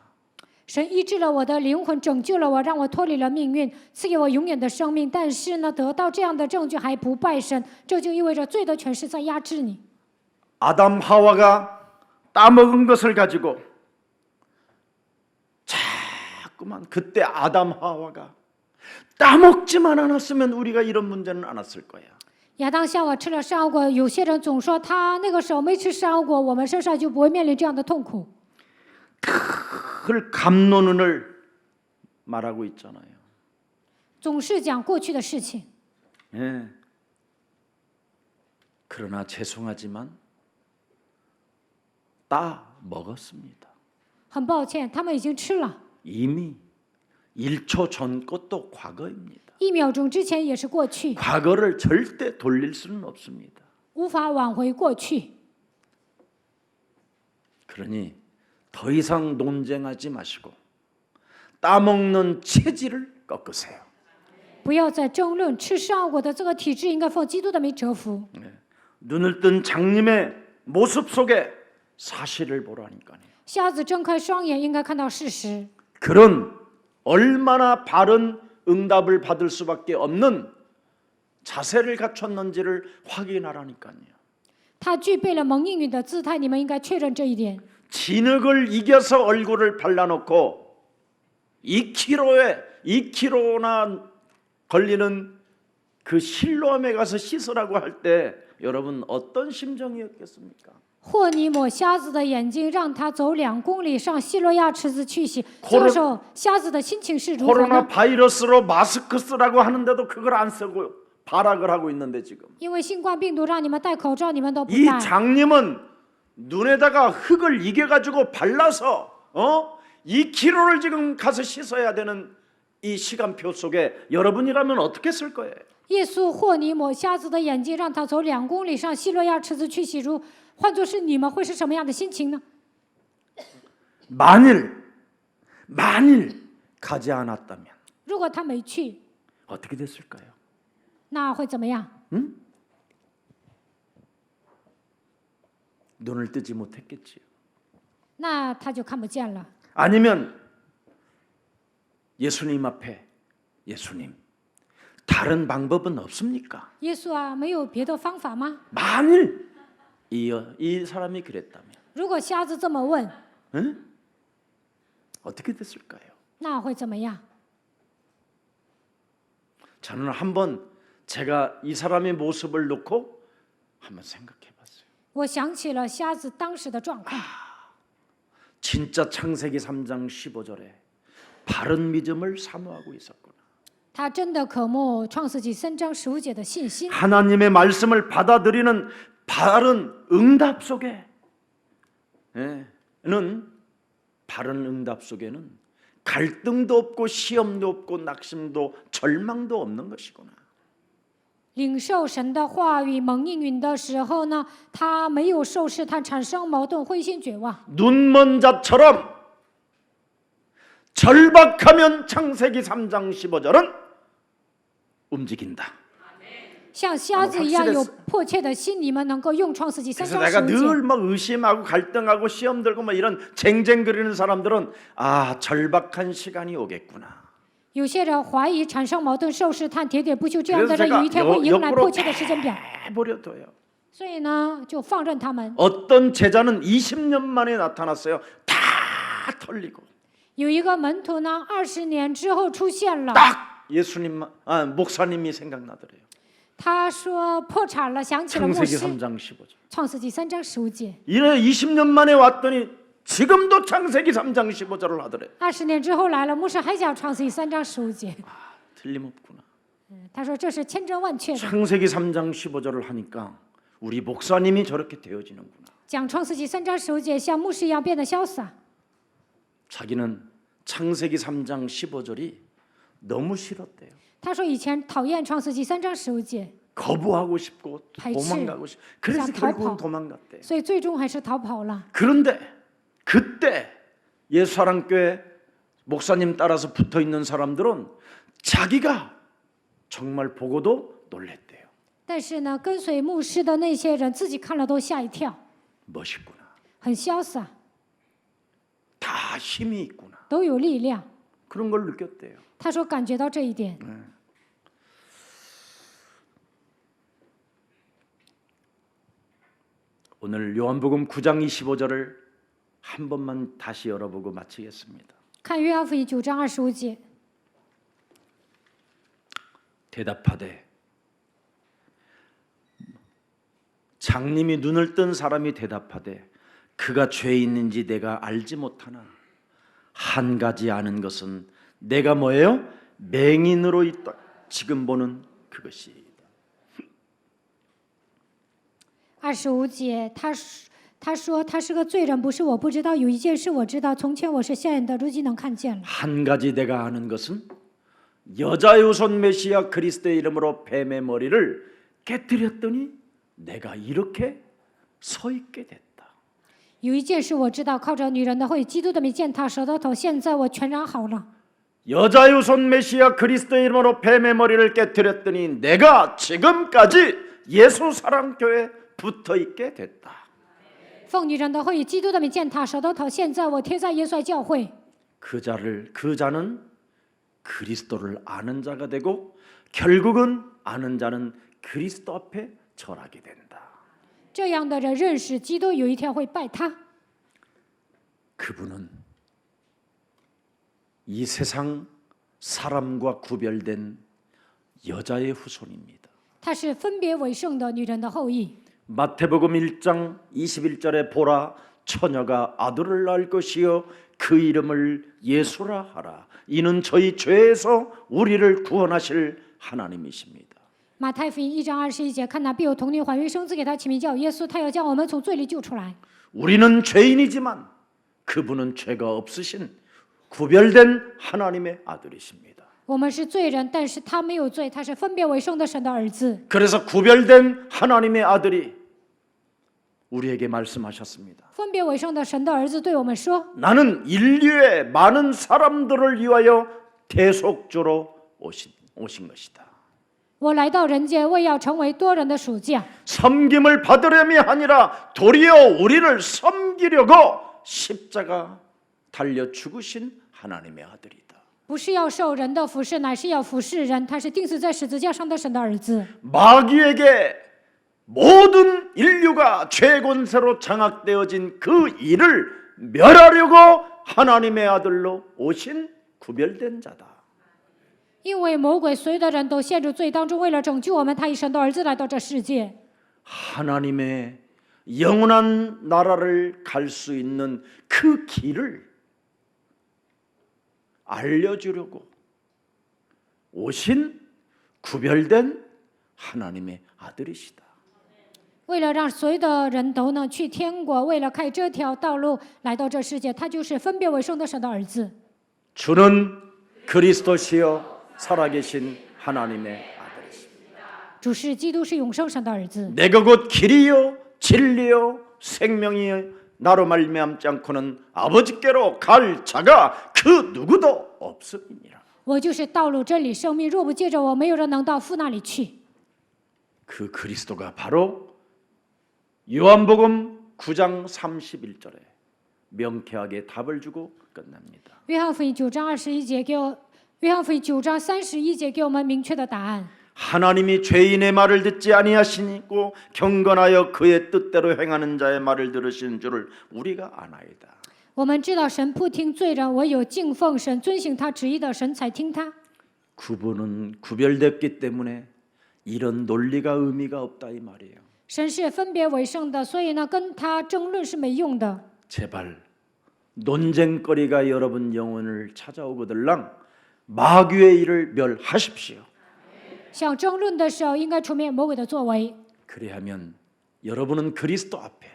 神医治了我的灵魂，拯救了我，让我脱离了命运，赐给我永远的生命。但是呢，得到这样的证据还不拜神，这就意味着罪的权势在压制你。 아담 하와가 따먹은 것을 가지고 자꾸만 그때 아담 하와가 따먹지만 않았으면 우리가 이런 문제는 안 왔을 거야. 亚当夏娃吃了善恶果，有些人总说他那个时候没吃善恶果，我们身上就不会面临这样的痛苦。 그 감론을 말하고 있잖아요. 总是讲过去的事情。 예. 그러나 죄송하지만 따 먹었습니다. 很抱歉，他们已经吃了， 이미 1초 전 것도 과거입니다. 1秒钟之前也是过去， 과거를 절대 돌릴 수는 없습니다. 无法挽回过去。 그러니 더 이상 논쟁하지 마시고 따먹는 체질을 꺾으세요. 不要再争论吃善恶果的这个体制，应该奉基督的名折服。 눈을 뜬 장님의 모습 속에 사실을 보라니까요. 瞎子睁开双眼，应该看到事实。 그런 얼마나 바른 응답을 받을 수밖에 없는 자세를 갖췄는지를 확인하라니까요. 他具备了蒙应允的姿态，你们应该确认这一点。 진흙을 이겨서 얼굴을 발라놓고 2kg나 걸리는 그 실로암에 가서 씻으라고 할 때 여러분 어떤 심정이었겠습니까? 或你抹瞎子的眼睛，让他走2公里上希罗亚池子去洗。这个时候，瞎子的心情是如何 코로나 呢？ 바이러스로 마스크 쓰라고 하는데도 그걸 안 쓰고 발악을 하고 있는데 지금 因为新冠病毒让你们戴口罩，你们都不 이 戴。 장님은 눈에다가 흙을 이겨가지고 발라서 2kg를 지금 가서 씻어야 되는 이 시간표 속에 여러분이라면 어떻게 쓸 거예요? 耶稣或尼抹瞎子的眼睛，让他走2公里上希罗亚池子去洗漱。换作是你们，会是什么样的心情呢？ 만일 가지 않았다면 如果他没去， 어떻게 됐을까요? 那会怎么样？ 눈을 뜨지 못했겠지요. 那他就看不见了。 아니면 예수님 앞에 예수님 다른 방법은 없습니까? 耶稣啊，没有别的方法吗？ 만일 이 사람이 그랬다면 如果瞎子这么问， 응? 어떻게 됐을까요? 那会怎么样？ 저는 한번 제가 이 사람의 모습을 놓고 한번 생각해 봤어요. 我想起了瞎子当时的状况。 진짜 창세기 3장 15절에 바른 믿음을 사모하고 있었구나. 他真的渴慕创世纪3章15节的信心， 하나님의 말씀을 받아들이는 바른 응답 속에 바른 응답 속에는 갈등도 없고 시험도 없고 낙심도 절망도 없는 것이구나. 领受神的话语蒙应允的时候呢，他没有受试探，产生矛盾、灰心、绝望。 눈먼 자처럼 절박하면 창세기 3장 15절은 움직인다. 像瞎子一样有迫切的心，你们能够用创世纪3 그래서 章 내가 15 늘 节。 막 의심하고 갈등하고 시험 들고 막 이런 쟁쟁거리는 사람들은 아 절박한 시간이 오겠구나. 有些人怀疑、产生矛盾、受试探、喋喋不休，这样 그래서 的人 제가 有一天会迎来 옆으로 迫切的时间表。 내버려둬요. 所以呢，就放任他们。 어떤 제자는 20년 만에 나타났어요. 다 털리고 有一个门徒呢，20年之后出现了， 딱 목사님이 생각나더래요. 他说破产了，想起了牧 창세기 师。 3장 15절. 创世纪3章15节。 이래 20년 만에 왔더니 지금도 창세기 3장 15절을 하더래. 20年之后来了，牧师还讲创世纪3章15节。 틀림없구나. 他说这是千真万确的。 창세기 3장 15절을 하니까 우리 목사님이 저렇게 되어지는구나. 讲创世纪3章15节，像牧师一样变得潇洒。 자기는 창세기 3장 15절이 너무 싫었대요. 他说以前讨厌创世纪3章15节， 거부하고 싶고 도망가고 싶고 그래서 자, 결국은逃跑. 도망갔대. 所以最终还是逃跑了。 그런데 그때 예수사랑교회 목사님 따라서 붙어 있는 사람들은 자기가 정말 보고도 놀랬대요. 但是呢，跟随牧师的那些人自己看了都吓一跳， 멋있구나. 很潇洒， 다 힘이 있구나. 都有力量。 그런 걸 느꼈대요. 他说感觉到这一点。 오늘 요한복음 9장 25절을 한 번만 다시 열어보고 마치겠습니다. 看约翰福音9章25节， 대답하되 장님이 눈을 뜬 사람이 대답하되 그가 죄인인지 내가 알지 못하나 한 가지 아는 것은 내가 뭐예요? 맹인으로 있다. 지금 보는 그것이다. 25节，他说他是个罪人，不是我不知道。有一件事我知道，从前我是瞎眼的，如今能看见了。 한 가지 내가 아는 것은 여자의 후손 메시아 그리스도의 이름으로 뱀의 머리를 깨뜨렸더니 내가 이렇게 서 있게 됐다. 有一件事我知道，靠着女人的会，基督的名践踏蛇的头，现在我全然好了。 여자의 후손 메시아 그리스도의 이름으로 뱀의 머리를 깨뜨렸더니 내가 지금까지 예수 사랑교회에 붙어 있게 됐다. 奉女人的会，基督的名践踏蛇的头，现在我贴在耶稣爱教会。 그 자는 그리스도를 아는 자가 되고 결국은 아는 자는 그리스도 앞에 절하게 된다. 这样的人认识基督，有一天会拜他。 그분은 이 세상 사람과 구별된 여자의 후손입니다. 他是分别为圣的女人的后裔。 마태복음 1장 21절에 보라 처녀가 아들을 낳을 것이요 그 이름을 예수라 하라. 이는 저희 죄에서 우리를 구원하실 하나님이십니다. 马太福音1章21节，看哪必有童女怀孕生子，给他起名叫耶稣，他要将我们从罪里救出来。 우리는 죄인이지만 그분은 죄가 없으신 구별된 하나님의 아들이십니다. 我们是罪人，但是他没有罪，他是分别为圣的神的儿子。 그래서 구별된 하나님의 아들이 우리에게 말씀하셨습니다. 分别为圣的神的儿子对我们说 나는 인류의 많은 사람들을 위하여 대속주로 오신 것이다. 我来到人间，为要成为多人的属将， 섬김을 받으려니 아니라 도리어 우리를 섬기려고 십자가 달려 죽으신 하나님의 아들이다. 不是要受人的服侍，乃是要服侍人。他是钉死在十字架上的神的儿子。 마귀에게 모든 인류가 죄 권세로 장악되어진 그 일을 멸하려고 하나님의 아들로 오신 구별된 자다. 因为魔鬼所有的人都陷入罪当中，为了拯救我们，他以神的儿子来到这世界。 하나님의 영원한 나라를 갈 수 있는 그 길을 알려주려고 오신 구별된 하나님의 아들이시다. 为了让所有的人都能去天国，为了开这条道路来到这世界，他就是分别为圣的神的儿子。 주는 그리스도시요 살아계신 하나님의 아들이십니다. 主是基督，是永生神的儿子。 내가 곧 길이요 진리요 생명이요 나로 말미암지 않고는 아버지께로 갈 자가 그 누구도 없음이니라. 我就是道路、真理、生命，若不借着我，没有人能到父那里去。 그 그리스도가 바로 요한복음 9장 31절에 명쾌하게 답을 주고 끝납니다. 约翰福音9章21节给我，约翰福音9章31节给我们明确的答案。 하나님이 죄인의 말을 듣지 아니하시고 경건하여 그의 뜻대로 행하는 자의 말을 들으시는 줄을 우리가 아나이다. 我们知道神不听罪人，唯有敬奉神、遵行他旨意的神才听他。 그분은 구별됐기 때문에 이런 논리가 의미가 없다 이 말이에요. 神是分别为圣的，所以呢，跟他争论是没用的。 제발 논쟁거리가 여러분 영혼을 찾아오거들랑 마귀의 일을 멸하십시오. 想争论的时候，应该出面魔鬼的作为。 그리하면 여러분은 그리스도 앞에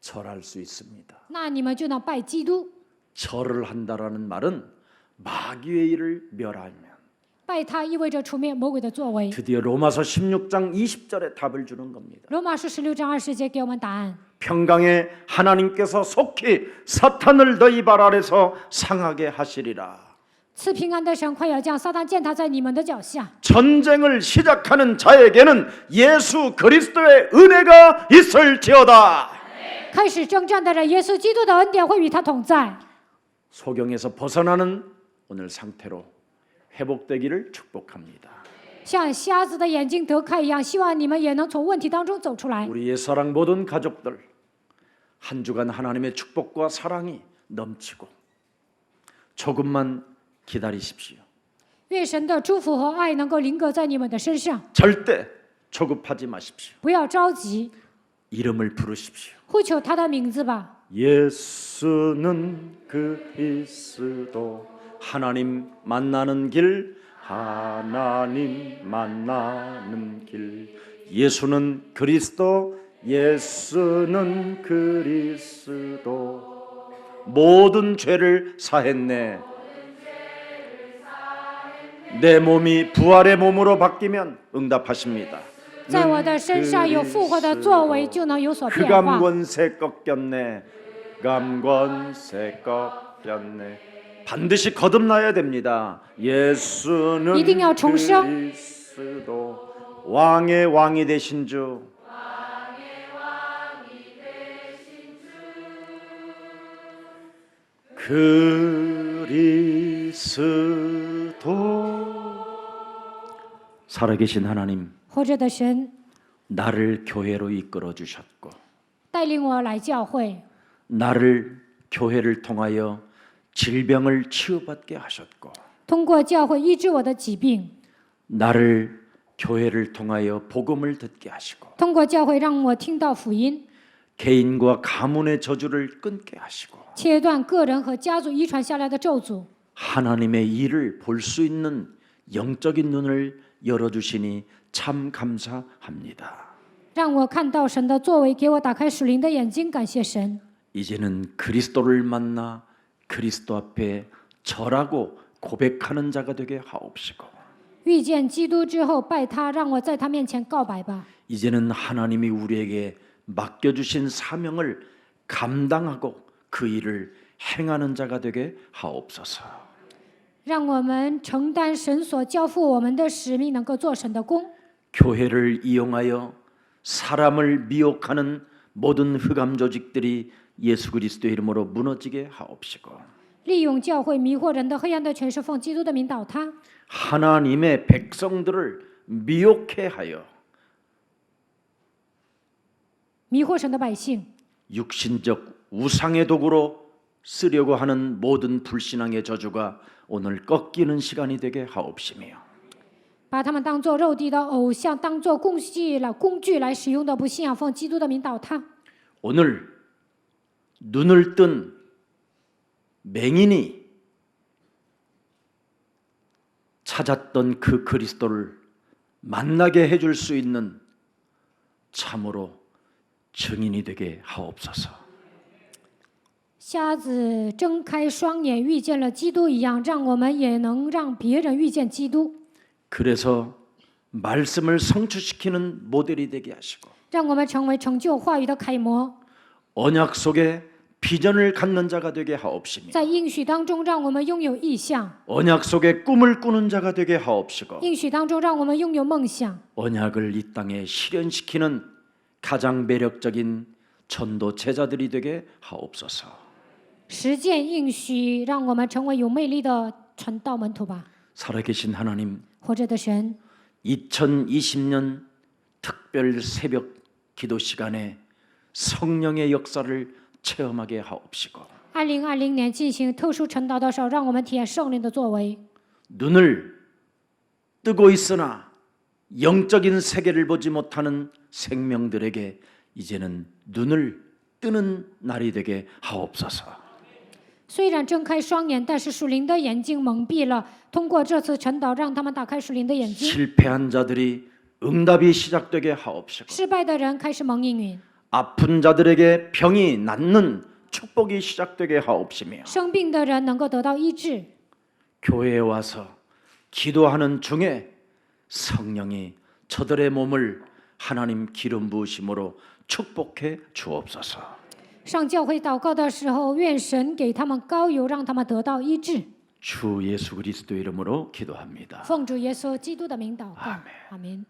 절할 수 있습니다. 那你们就能拜基督。 절을 한다라는 말은 마귀의 일을 멸하면 拜他意味着出面魔鬼的作为。 드디어 로마서 16장 20절에 답을 주는 겁니다. 罗马书16章20节给我们答案。 평강에 하나님께서 속히 사탄을 너희 발 아래서 상하게 하시리라. 赐平安的神快要将撒旦践踏在你们的脚下。 전쟁을 시작하는 자에게는 예수 그리스도의 은혜가 있을지어다. 开始征战的人，耶稣基督的恩典会与他同在。 소경에서 벗어나는 오늘 상태로 회복되기를 축복합니다. 像瞎子的眼睛得开一样，希望你们也能从问题当中走出来。 우리의 사랑 모든 가족들 한 주간 하나님의 축복과 사랑이 넘치고 조금만 기다리십시오. 愿神的祝福和爱能够临格在你们的身上， 절대 조급하지 마십시오. 不要着急， 이름을 부르십시오. 呼求他的名字吧。 예수는 그리스도 하나님 만나는 길 하나님 만나는 길 예수는 그리스도 예수는 그리스도 모든 죄를 사했네. 내 몸이 부활의 몸으로 바뀌면 응답하십니다. 在我的身上有复活的作为，就能有所变化。 감권세 꺾였네. 감권세 꺾였네. 반드시 거듭나야 됩니다. 예수는 一定要重生。 그리스도 왕의 왕이 되신 주. 그리스도 살아계신 하나님 活着的神 나를 교회로 이끌어 주셨고 带领我来教会， 나를 교회를 통하여 질병을 치유받게 하셨고 通过教会医治我的疾病， 나를 교회를 통하여 복음을 듣게 하시고 通过教会让我听到福音， 개인과 가문의 저주를 끊게 하시고 切断个人和家族遗传下来的咒诅， 하나님의 일을 볼 수 있는 영적인 눈을 열어주시니 참 감사합니다. 让我看到神的作为，给我打开属灵的眼睛，感谢神。 이제는 그리스도를 만나 그리스도 앞에 절하고 고백하는 자가 되게 하옵시고 遇见基督之后拜他，让我在他面前告白吧。 이제는 하나님이 우리에게 맡겨주신 사명을 감당하고 그 일을 행하는 자가 되게 하옵소서. 让我们承担神所交付我们的使命，能够做神的工。 교회를 이용하여 사람을 미혹하는 모든 흑암 조직들이 예수 그리스도의 이름으로 무너지게 하옵시고 利用教会迷惑人的黑暗的权势，奉基督的名倒塌。 하나님의 백성들을 미혹해 하여 迷惑神的百姓， 육신적 우상의 도구로 쓰려고 하는 모든 불신앙의 저주가 오늘 꺾이는 시간이 되게 하옵시며 把他们当作肉体的偶像，当作工具来使用的不信仰，奉基督的名倒塌。 오늘 눈을 뜬 맹인이 찾았던 그 그리스도를 만나게 해줄 수 있는 참으로 증인이 되게 하옵소서. 瞎子睁开双眼，遇见了基督一样，让我们也能让别人遇见基督。 그래서 말씀을 성취시키는 모델이 되게 하시고 让我们成为成就话语的楷模， 언약 속에 비전을 갖는 자가 되게 하옵시며 在应许当中，让我们拥有意象； 언약 속에 꿈을 꾸는 자가 되게 하옵시고 应许当中，让我们拥有梦想。 언약을 이 땅에 실현시키는 가장 매력적인 전도 제자들이 되게 하옵소서. 实践应许，让我们成为有魅力的传道门徒吧。 살아계신 하나님, 活着的神， 2020년 특별 새벽 기도 시간에 성령의 역사를 체험하게 하옵시고 2020年进行特殊晨祷的时候，让我们体验圣灵的作为。 눈을 뜨고 있으나 영적인 세계를 보지 못하는 생명들에게 이제는 눈을 뜨는 날이 되게 하옵소서. 虽然睁开双眼，但是属灵的眼睛蒙蔽了。通过这次晨祷，让他们打开属灵的眼睛。 실패한 자들이 응답이 시작되게 하옵시고 失败的人开始蒙应允， 아픈 자들에게 병이 낫는 축복이 시작되게 하옵시며 生病的人能够得到医治。 교회에 와서 기도하는 중에 성령이 저들의 몸을 하나님 기름 부으심으로 축복해 주옵소서. 上教会祷告的时候，愿神给他们膏油，让他们得到医治。 주 예수 그리스도 이름으로 기도합니다. 奉主耶稣基督的名祷告，阿门。